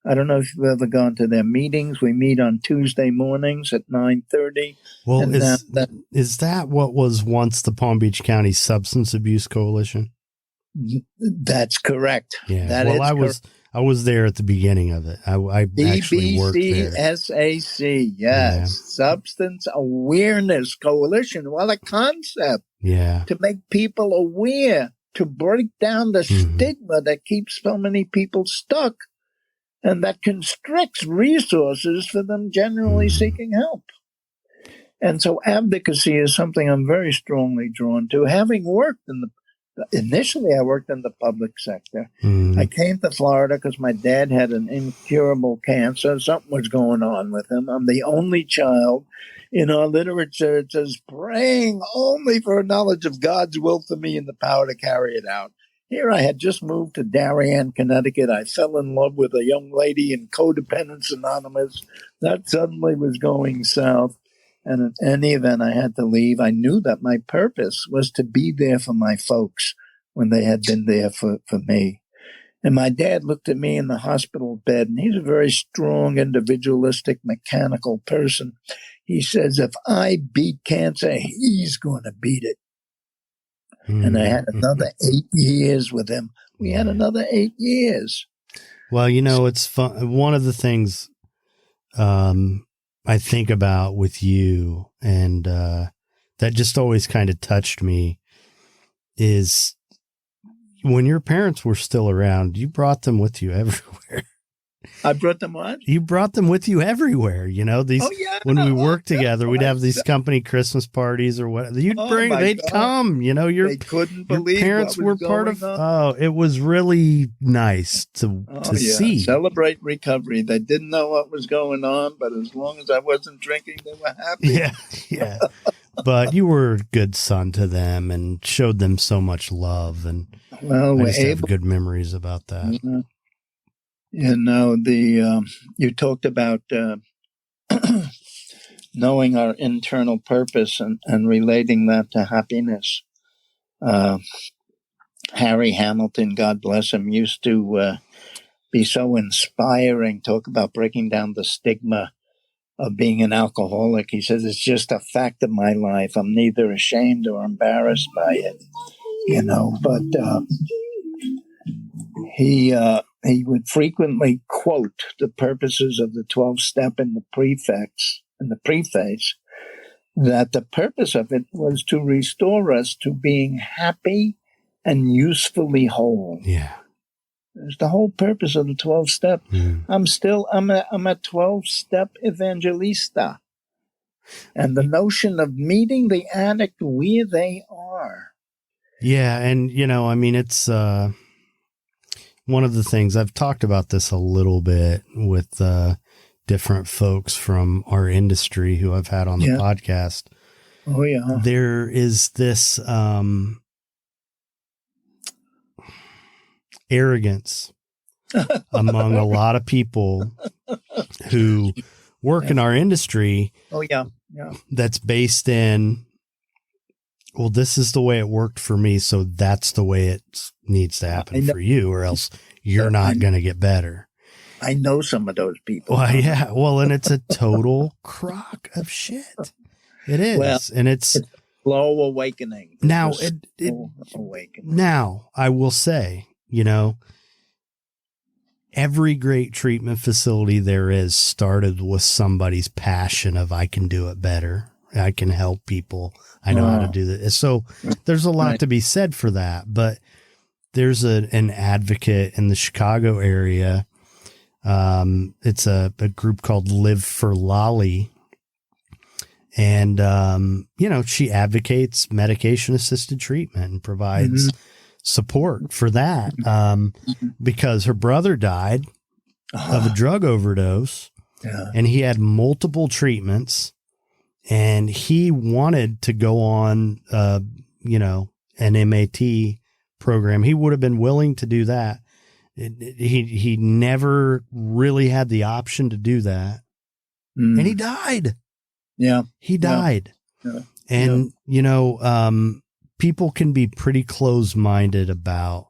I don't know if you've ever gone to their meetings. We meet on Tuesday mornings at 9:30. Well, is that what was once the Palm Beach County Substance Abuse Coalition? That's correct. Yeah. I was there at the beginning of it. I actually worked there. BBCSAC, yes. Yeah. Substance Awareness Coalition. What a concept. Yeah. To make people aware, to break down the stigma that keeps so many people stuck, and that constricts resources for them generally seeking help. And so advocacy is something I'm very strongly drawn to. Having worked in Initially, I worked in the public sector. I came to Florida because my dad had an incurable cancer. Something was going on with him. I'm the only child. In our literature, it says, praying only for a knowledge of God's will for me and the power to carry it out. Here I had just moved to Darien, Connecticut. I fell in love with a young lady in Codependence Anonymous. That suddenly was going south. And in any event, I had to leave. I knew that my purpose was to be there for my folks when they had been there for me. And my dad looked at me in the hospital bed, and he's a very strong, individualistic, mechanical person. He says, if I beat cancer, he's going to beat it. And I had another 8 years with him. We had another 8 years. Well, it's fun. One of the things I think about with you, and that just always kind of touched me, is when your parents were still around, you brought them with you everywhere. I brought them what? You brought them with you everywhere. When we worked together, we'd have these company Christmas parties or what. They'd come. They couldn't believe your parents were part of. Oh, it was really nice to see. Celebrate recovery. They didn't know what was going on, but as long as I wasn't drinking, they were happy. Yeah. But you were a good son to them and showed them so much love, and I just have good memories about that. Mm-hmm. You talked about knowing our internal purpose and relating that to happiness. Harry Hamilton, God bless him, used to be so inspiring, talk about breaking down the stigma of being an alcoholic. He says, it's just a fact of my life. I'm neither ashamed or embarrassed by it, but he would frequently quote the purposes of the 12-step in the preface, that the purpose of it was to restore us to being happy and usefully whole. Yeah. It's the whole purpose of the 12-step. I'm a 12-step evangelista. And the notion of meeting the addict where they are. Yeah. And, it's, one of the things I've talked about this a little bit with different folks from our industry who I've had on the podcast. Oh, yeah. There is this arrogance among a lot of people who work in our industry. Oh, yeah. That's based in, well, this is the way it worked for me, so that's the way it needs to happen for you, or else you're not going to get better. I know some of those people. Well, yeah. Well, and it's a total crock of shit. It is. Well, and it's slow awakening. Now, awakening. Now, I will say, every great treatment facility there is started with somebody's passion of, I can do it better. I can help people. I know how to do this. So there's a lot to be said for that. But there's an advocate in the Chicago area. It's a group called Live for Lolly. And, she advocates medication-assisted treatment and provides support for that because her brother died of a drug overdose, and he had multiple treatments. And he wanted to go on, an MAT program. He would have been willing to do that. He never really had the option to do that. And he died. Yeah. He died. Yeah. And, people can be pretty close-minded about,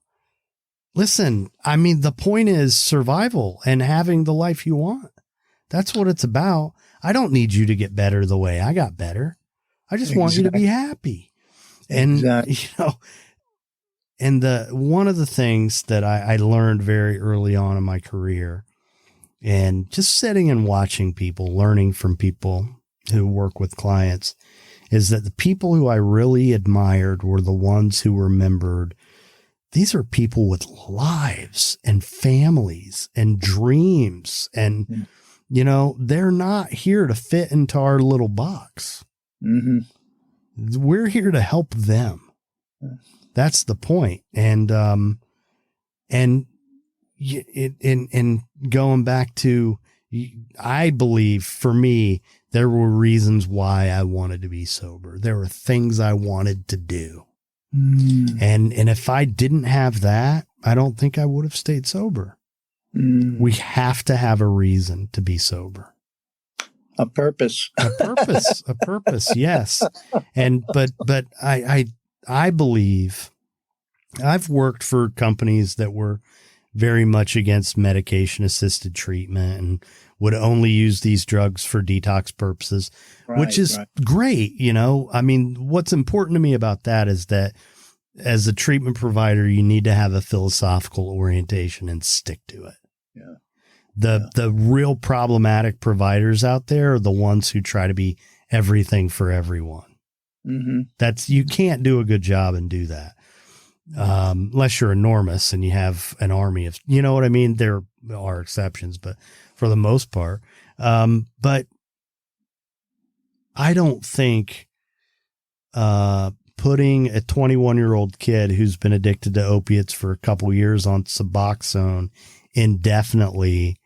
listen, the point is survival and having the life you want. That's what it's about. I don't need you to get better the way I got better. I just want you to be happy. And, and one of the things that I learned very early on in my career, and just sitting and watching people, learning from people who work with clients, is that the people who I really admired were the ones who remembered these are people with lives and families and dreams, and they're not here to fit into our little box. We're here to help them. That's the point. And going back to, I believe for me, there were reasons why I wanted to be sober. There were things I wanted to do. And if I didn't have that, I don't think I would have stayed sober. We have to have a reason to be sober. A purpose. A purpose. Yes. But I believe I've worked for companies that were very much against medication assisted treatment and would only use these drugs for detox purposes, which is great. You know, I mean, what's important to me about that is that as a treatment provider, you need to have a philosophical orientation and stick to it. Yeah. The real problematic providers out there are the ones who try to be everything for everyone. You can't do a good job and do that. Unless you're enormous and you have an army of, you know what I mean? There are exceptions, but for the most part, but I don't think, putting a 21-year-old kid who's been addicted to opiates for a couple years on Suboxone indefinitely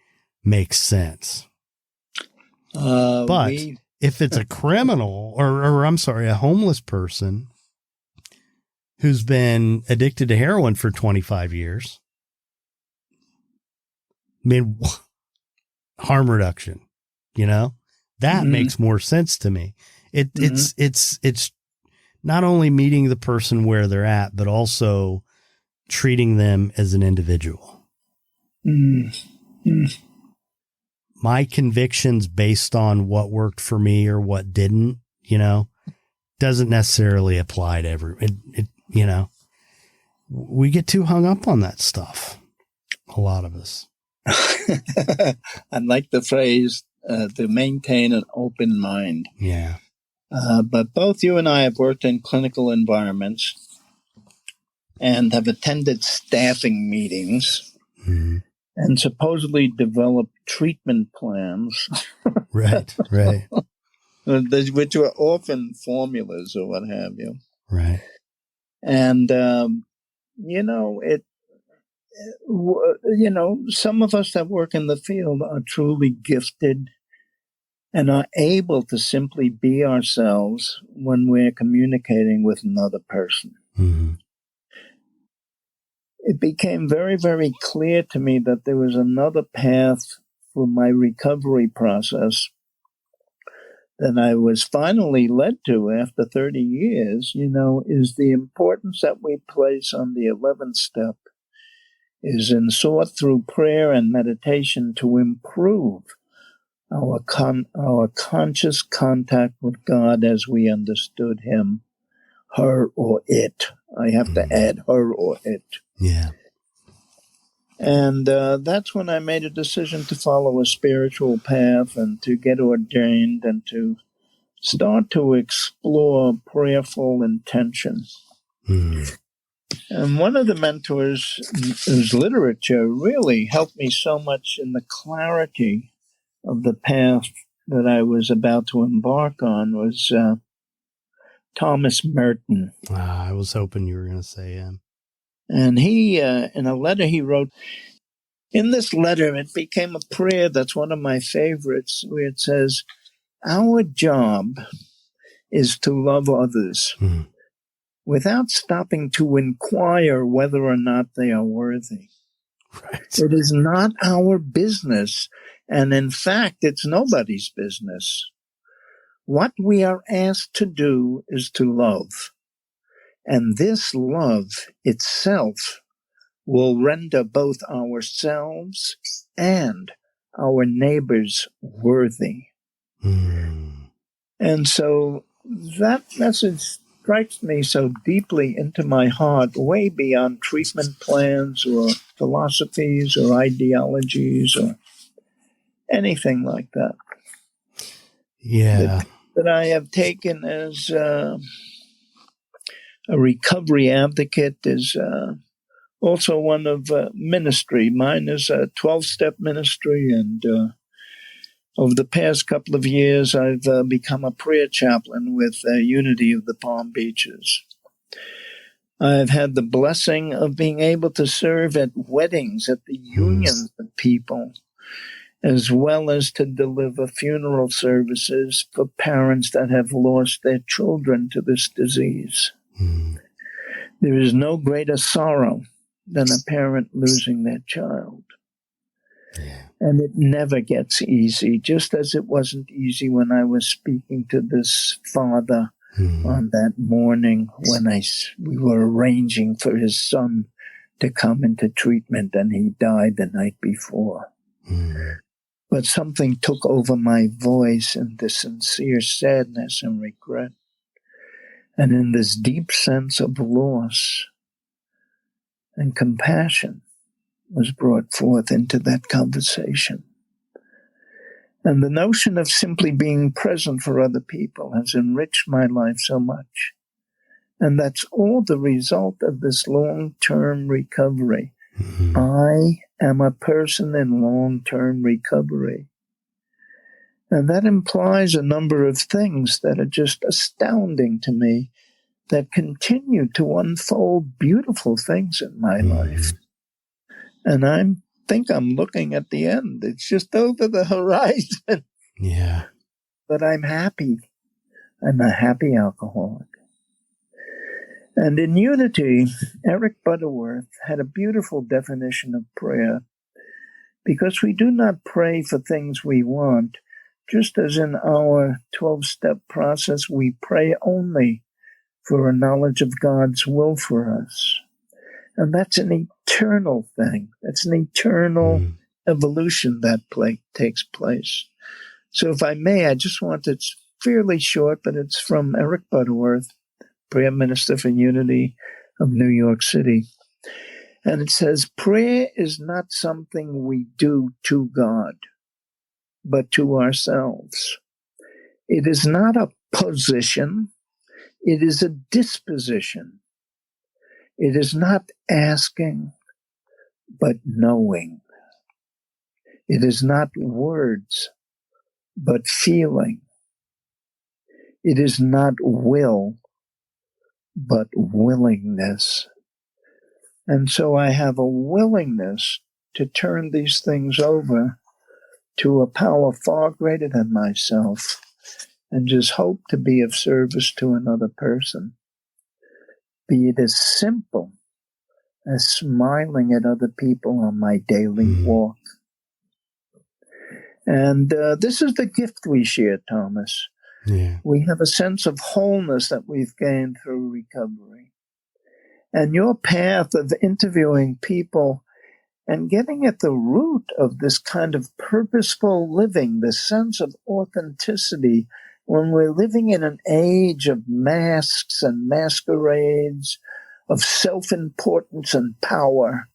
makes sense. But if it's a criminal or I'm sorry, a homeless person who's been addicted to heroin for 25 years, I mean, harm reduction, you know, that makes more sense to me. It's not only meeting the person where they're at, but also treating them as an individual. My convictions based on what worked for me or what didn't, you know, doesn't necessarily apply to you know, we get too hung up on that stuff. A lot of us. I like the phrase, to maintain an open mind. Yeah. But both you and I have worked in clinical environments and have attended staffing meetings and supposedly developed treatment plans. Right. Which were often formulas or what have you. Right. And, you know, some of us that work in the field are truly gifted and are able to simply be ourselves when we're communicating with another person. It became very, very clear to me that there was another path for my recovery process that I was finally led to after 30 years, you know, is the importance that we place on the 11th step is in sought through prayer and meditation to improve our conscious contact with God as we understood him, her or it. I have to add her or it. Yeah. And that's when I made a decision to follow a spiritual path and to get ordained and to start to explore prayerful intention. And one of the mentors whose literature really helped me so much in the clarity of the path that I was about to embark on was Thomas Merton. I was hoping you were going to say him. And he, in a letter he wrote, in this letter, it became a prayer that's one of my favorites, where it says, our job is to love others without stopping to inquire whether or not they are worthy. Right. It is not our business. And in fact, it's nobody's business. What we are asked to do is to love. And this love itself will render both ourselves and our neighbors worthy. And so that message strikes me so deeply into my heart, way beyond treatment plans or philosophies or ideologies or anything like that. Yeah. That I have taken as a recovery advocate, is also one of ministry. Mine is a 12-step ministry, and over the past couple of years, I've become a prayer chaplain with Unity of the Palm Beaches. I've had the blessing of being able to serve at weddings, at the unions of people, as well as to deliver funeral services for parents that have lost their children to this disease. There is no greater sorrow than a parent losing their child. And it never gets easy, just as it wasn't easy when I was speaking to this father on that morning when we were arranging for his son to come into treatment, and he died the night before. But something took over my voice in this sincere sadness and regret, and in this deep sense of loss and compassion was brought forth into that conversation. And the notion of simply being present for other people has enriched my life so much. And that's all the result of this long-term recovery. I am a person in long-term recovery. And that implies a number of things that are just astounding to me, that continue to unfold beautiful things in my life. And I think I'm looking at the end. It's just over the horizon. Yeah. But I'm happy. I'm a happy alcoholic. And in Unity, Eric Butterworth had a beautiful definition of prayer, because we do not pray for things we want, just as in our 12-step process, we pray only for a knowledge of God's will for us. And that's an eternal thing. That's an eternal evolution that takes place. So if I may, I just want to, it's fairly short, but it's from Eric Butterworth, Prayer Minister for Unity of New York City. And it says, prayer is not something we do to God, but to ourselves. It is not a position. It is a disposition. It is not asking, but knowing. It is not words, but feeling. It is not will, but willingness. And so I have a willingness to turn these things over to a power far greater than myself, and just hope to be of service to another person. Be it as simple as smiling at other people on my daily walk. And this is the gift we share, Thomas. Yeah. We have a sense of wholeness that we've gained through recovery. And your path of interviewing people and getting at the root of this kind of purposeful living, this sense of authenticity, when we're living in an age of masks and masquerades, of self-importance and power,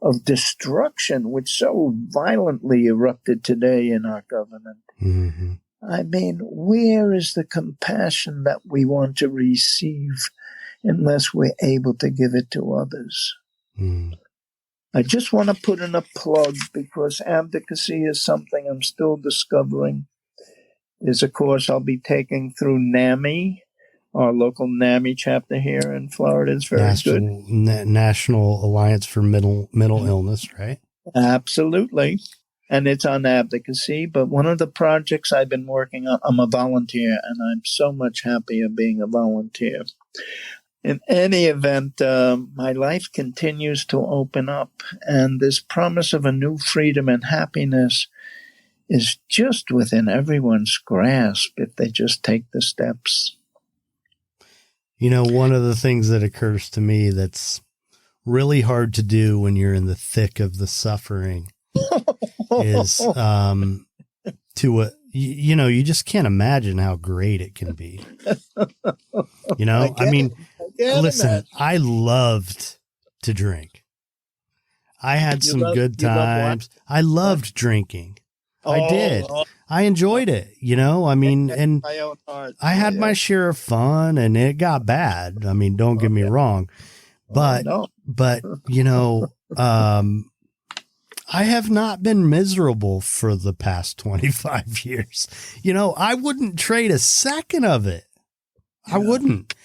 of destruction, which so violently erupted today in our government. I mean, where is the compassion that we want to receive unless we're able to give it to others? I just want to put in a plug, because advocacy is something I'm still discovering. There's a course I'll be taking through NAMI, our local NAMI chapter here in Florida. It's very good. National Alliance for Mental Illness, right? Absolutely. And it's on advocacy. But one of the projects I've been working on, I'm a volunteer, and I'm so much happier being a volunteer. In any event, my life continues to open up, and this promise of a new freedom and happiness is just within everyone's grasp if they just take the steps. You know, one of the things that occurs to me that's really hard to do when you're in the thick of the suffering is you just can't imagine how great it can be. You know, listen, I loved to drink. I had some good times. I loved drinking. I did. I enjoyed it, you know, I mean, and I had my share of fun, and it got bad. I mean, don't get me wrong, but you know, I have not been miserable for the past 25 years. You know, I wouldn't trade a second of it. I wouldn't.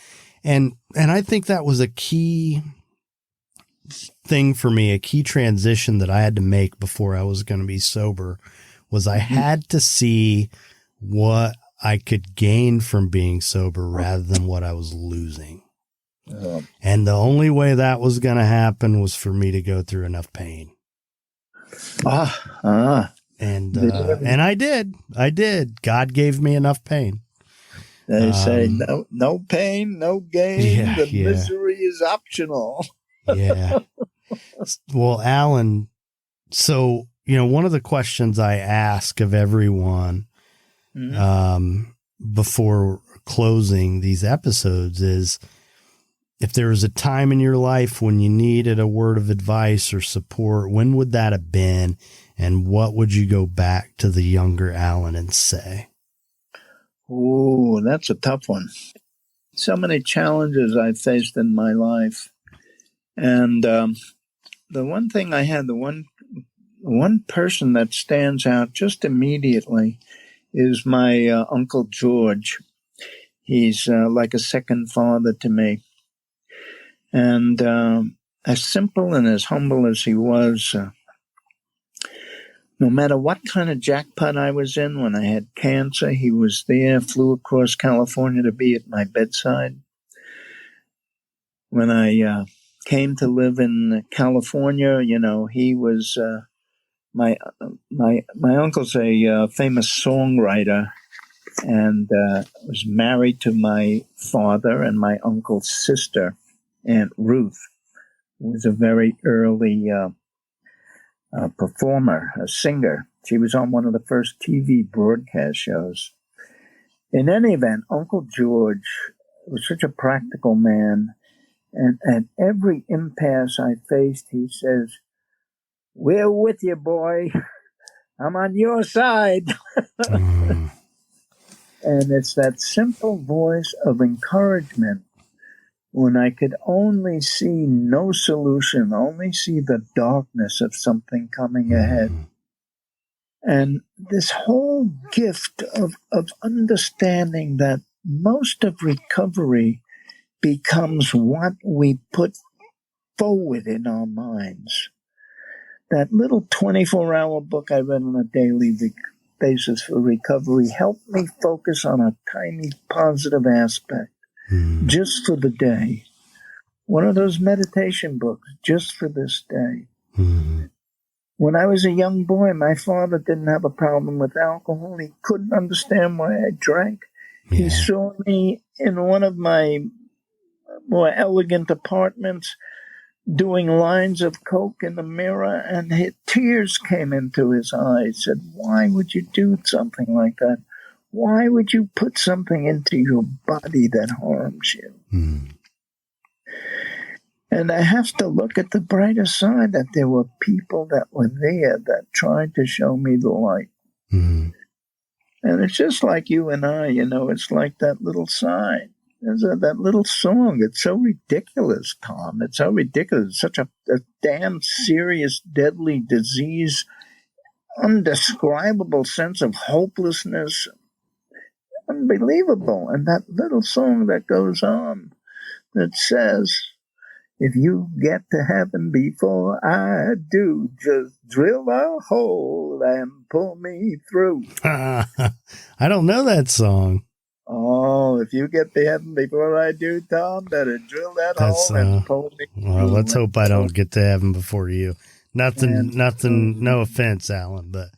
And I think that was a key thing for me, a key transition that I had to make before I was going to be sober, was I had to see what I could gain from being sober rather than what I was losing. And the only way that was going to happen was for me to go through enough pain. And I did. God gave me enough pain. They say no pain, no gain. Yeah, misery is optional. Yeah. Well, Allen, so, one of the questions I ask of everyone before closing these episodes is, if there was a time in your life when you needed a word of advice or support, when would that have been? And what would you go back to the younger Allen and say? Oh, that's a tough one. So many challenges I faced in my life. And the one thing I had, the one person that stands out just immediately is my Uncle George. He's like a second father to me. And as simple and as humble as he was, no matter what kind of jackpot I was in, when I had cancer, he was there, flew across California to be at my bedside. When I came to live in California, he was my uncle's a famous songwriter, and was married to my father and my uncle's sister, Aunt Ruth, who was a very early performer, a singer. She was on one of the first TV broadcast shows. In any event, Uncle George was such a practical man, and at every impasse I faced, he says, "We're with you, boy. I'm on your side." And it's that simple voice of encouragement when I could only see no solution, only see the darkness of something coming ahead. And this whole gift of understanding that most of recovery becomes what we put forward in our minds. That little 24-hour book I read on a daily basis for recovery helped me focus on a tiny positive aspect just for the day. One of those meditation books just for this day. When I was a young boy, my father didn't have a problem with alcohol. He couldn't understand why I drank. He saw me in one of my more elegant apartments doing lines of coke in the mirror, and tears came into his eyes. Said, "Why would you do something like that? Why would you put something into your body that harms you?" And I have to look at the brighter side, that there were people that were there that tried to show me the light. And it's just like you and I, it's like that little sign. There's that little song. It's so ridiculous, Tom. It's so ridiculous. It's such a damn serious, deadly disease, undescribable sense of hopelessness. Unbelievable. And that little song that goes on that says, "If you get to heaven before I do, just drill a hole and pull me through." I don't know that song. Oh, if you get to heaven before I do, Tom, better drill that hole and pull me through. Well, let's hope I don't get to heaven before you. Nothing, no offense, Allen, but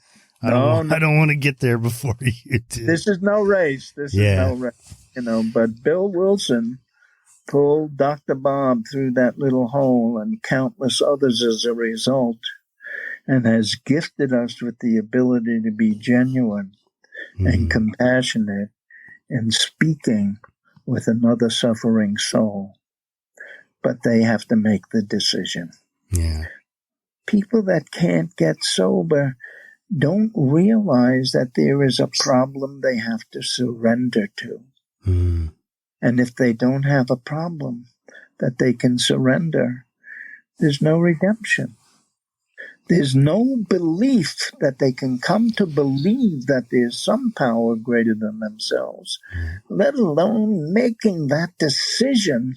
I don't want to get there before you do. This is no race. This is no race, but Bill Wilson pulled Dr. Bob through that little hole, and countless others as a result, and has gifted us with the ability to be genuine and compassionate in speaking with another suffering soul. But they have to make the decision. People that can't get sober don't realize that there is a problem they have to surrender to. And if they don't have a problem that they can surrender, there's no redemption. there's no belief that they can come to believe that there's some power greater than themselves, let alone making that decision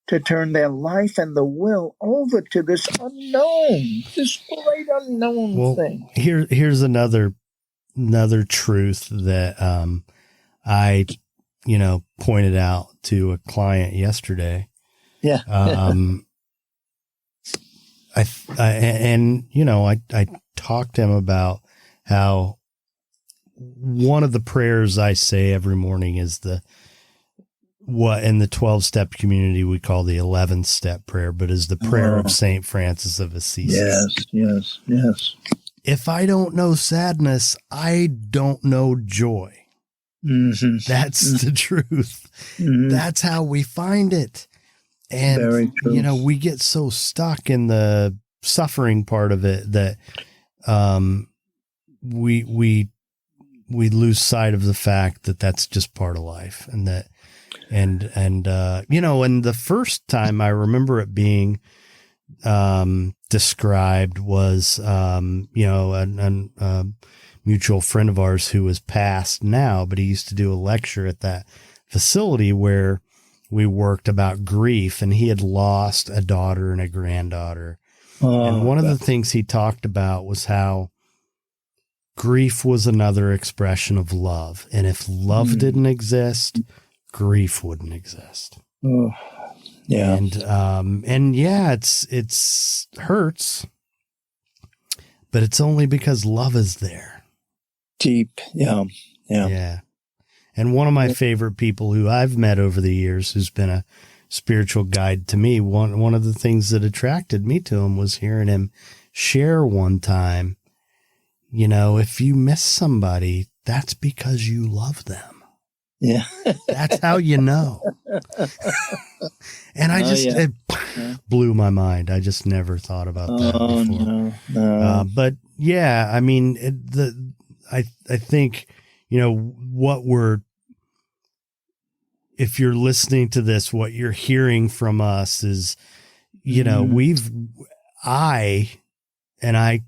to turn their life and the will over to this unknown, this great unknown thing. Here's another truth that I pointed out to a client yesterday. Yeah. I talked to him about how one of the prayers I say every morning is what in the 12-step community we call the 11th step prayer, but is the prayer of St. Francis of Assisi. Yes. If I don't know sadness, I don't know joy. Mm-hmm. That's the truth. Mm-hmm. That's how we find it. And, very true. We get so stuck in the suffering part of it that we lose sight of the fact that that's just part of life. And that, and the first time I remember it being described was, a mutual friend of ours who has passed now, but he used to do a lecture at that facility where we worked about grief, and he had lost a daughter and a granddaughter. And one of the things he talked about was how grief was another expression of love. And if love didn't exist, grief wouldn't exist. Oh, yeah. And it's hurts, but it's only because love is there. Deep. Yeah. And one of my favorite people who I've met over the years, who's been a spiritual guide to me, one of the things that attracted me to him was hearing him share one time, if you miss somebody, that's because you love them. Yeah. That's how you know. And it blew my mind. I just never thought about that before. No. But yeah, I mean, I think, if you're listening to this, what you're hearing from us is, I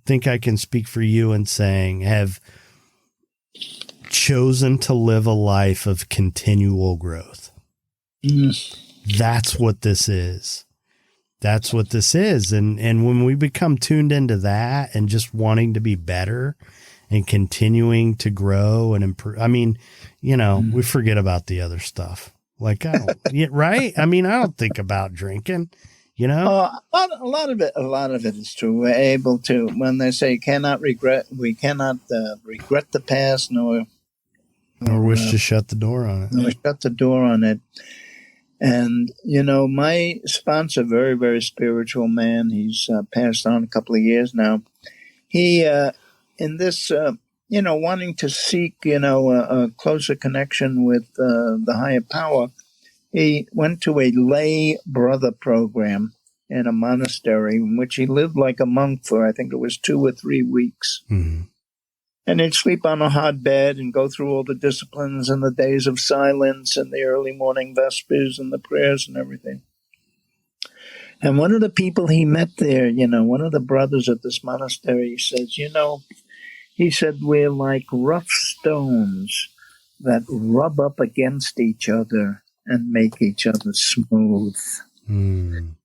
think I can speak for you in saying, have chosen to live a life of continual growth. That's what this is. And when we become tuned into that and just wanting to be better and continuing to grow and improve, we forget about the other stuff. Like, right? I don't think about drinking, A lot of it is true. We're able to, when they say we cannot regret the past, nor wish to shut the door on it. Nor shut the door on it. And, my sponsor, very, very spiritual man, he's passed on a couple of years now. He, in this, wanting to seek, a closer connection with the higher power, he went to a lay brother program in a monastery in which he lived like a monk for, I think it was 2 or 3 weeks. Mm-hmm. And he'd sleep on a hot bed and go through all the disciplines and the days of silence and the early morning vespers and the prayers and everything. And one of the people he met there, one of the brothers at this monastery, says, he said, we're like rough stones that rub up against each other and make each other smooth. And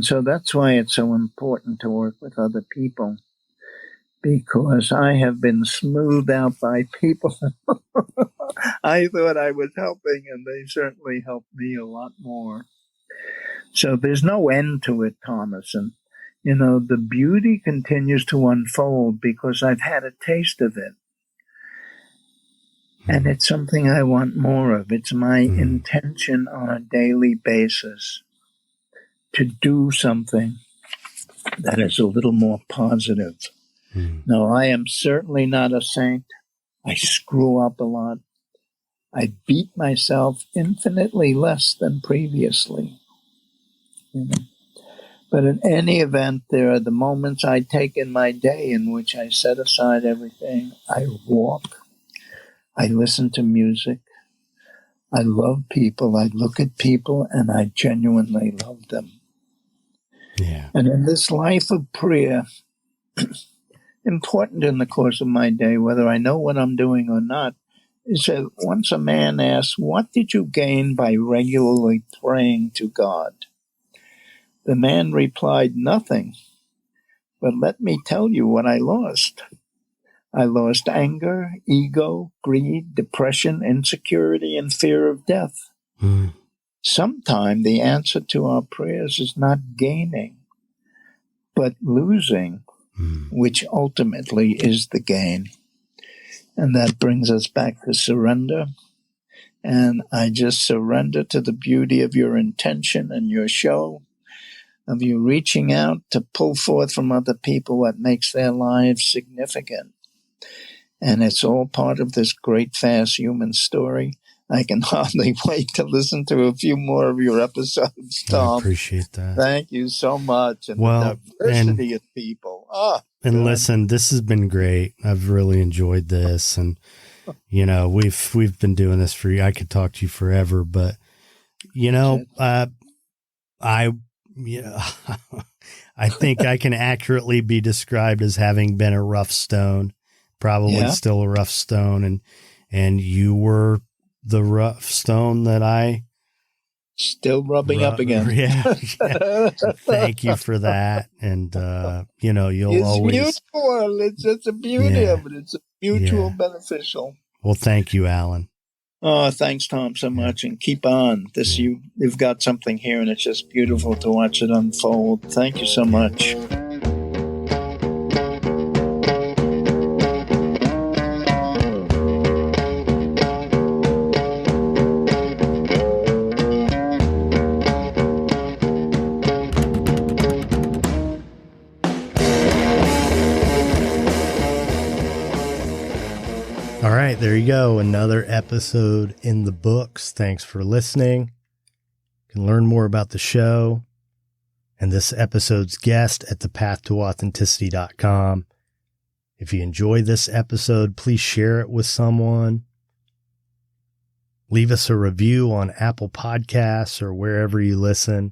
so that's why it's so important to work with other people, because I have been smoothed out by people I thought I was helping, and they certainly helped me a lot more. So there's no end to it, Thomas. And, the beauty continues to unfold because I've had a taste of it. And it's something I want more of. It's my intention on a daily basis to do something that is a little more positive. No, I am certainly not a saint. I screw up a lot. I beat myself infinitely less than previously. But in any event, there are the moments I take in my day in which I set aside everything. I walk. I listen to music. I love people. I look at people, and I genuinely love them. Yeah. And in this life of prayer, important in the course of my day, whether I know what I'm doing or not, is that once a man asked, "What did you gain by regularly praying to God?" The man replied, "Nothing. But let me tell you what I lost. I lost anger, ego, greed, depression, insecurity, and fear of death." Sometimes the answer to our prayers is not gaining, but losing, which ultimately is the gain. And that brings us back to surrender. And I just surrender to the beauty of your intention and your show, of you reaching out to pull forth from other people what makes their lives significant. And it's all part of this great, fast human story. I can hardly wait to listen to a few more of your episodes, Tom. I appreciate that. Thank you so much. And the diversity of people. And listen, this has been great. I've really enjoyed this. And, you know, we've been doing this for you. I could talk to you forever, but, you know, I think I can accurately be described as having been a rough stone, probably still a rough stone. And you were the rough stone that I still rubbing up again. Yeah. Thank you for that. And, you know, you'll always. Mutual. It's a beauty of it. It's a mutual beneficial. Well, thank you, Allen. Oh, thanks, Tom, so much. And keep on. You've got something here, and it's just beautiful to watch it unfold. Thank you so much. All right, there you go. Another episode in the books. Thanks for listening. You can learn more about the show and this episode's guest at thepathtooauthenticity.com. If you enjoy this episode, please share it with someone. Leave us a review on Apple Podcasts or wherever you listen.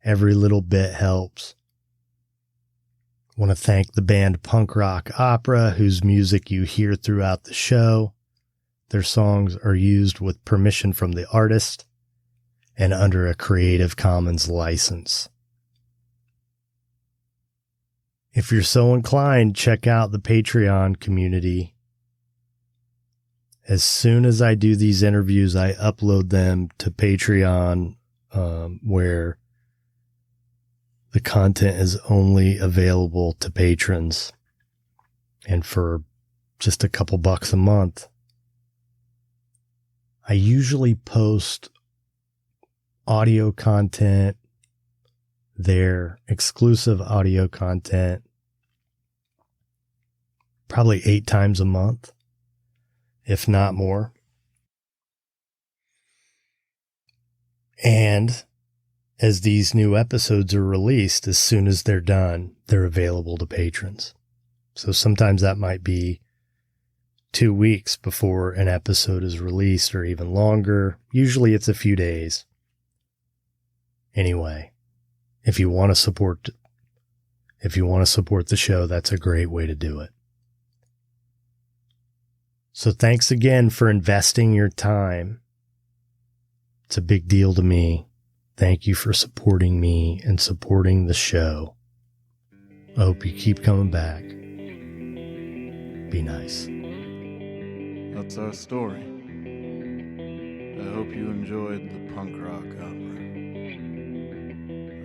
Every little bit helps. I want to thank the band Punk Rock Opera, whose music you hear throughout the show. Their songs are used with permission from the artist and under a Creative Commons license. If you're so inclined, check out the Patreon community. As soon as I do these interviews, I upload them to Patreon, where the content is only available to patrons, and for just a couple bucks a month. I usually post audio content, their exclusive audio content, probably 8 times a month, if not more. And as these new episodes are released, as soon as they're done, they're available to patrons. So sometimes that might be 2 weeks before an episode is released, or even longer. Usually it's a few days. Anyway, if you want to support the show, that's a great way to do it. So thanks again for investing your time. It's a big deal to me. Thank you for supporting me and supporting the show. I hope you keep coming back. Be nice. That's our story. I hope you enjoyed the punk rock opera.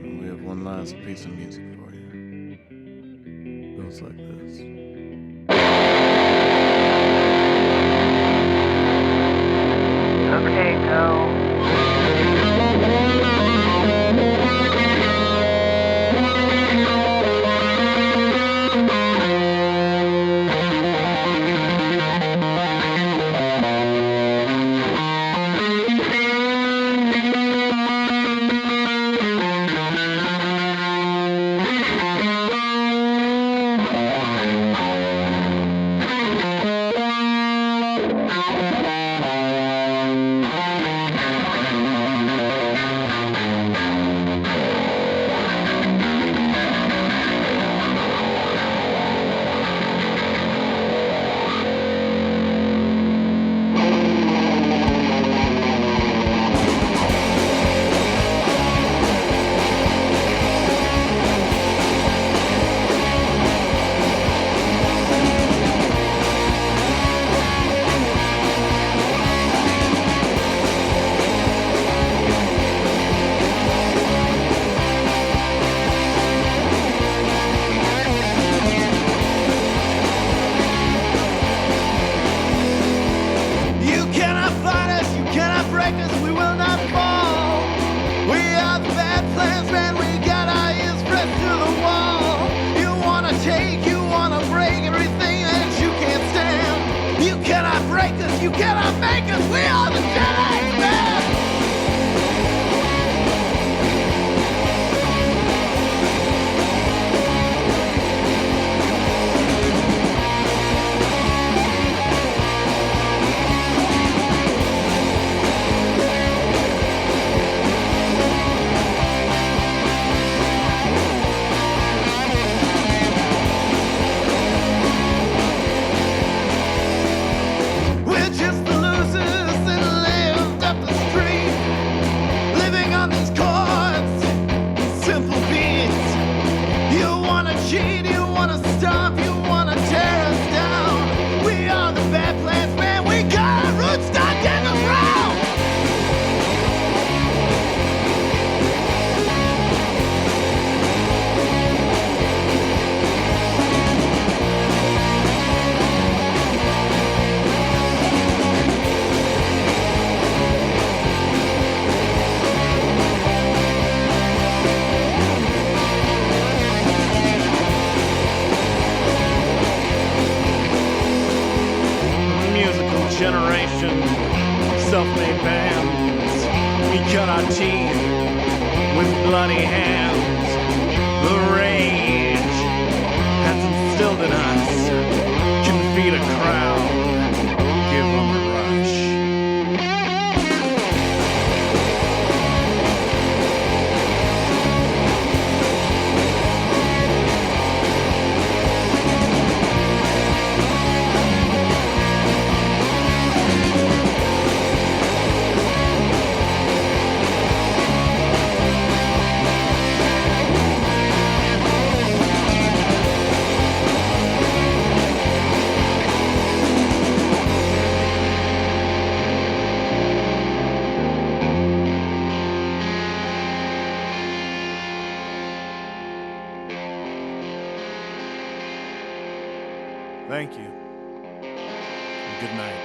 And we have one last piece of music for you. It goes like this. Okay, go. break us, you cannot make us. We are the Gen X men. We're just the losers that lived up the street, living on these chords, simple beats. You wanna cheat, you wanna stop, you wanna tear us down. We are the bad plans, man. We got our roots stuck in the ground. Musical generation, self-made bands. We cut our teeth with bloody hands. The rage has instilled in us. Can feed a crowd, give them a rush. Thank you. And good night.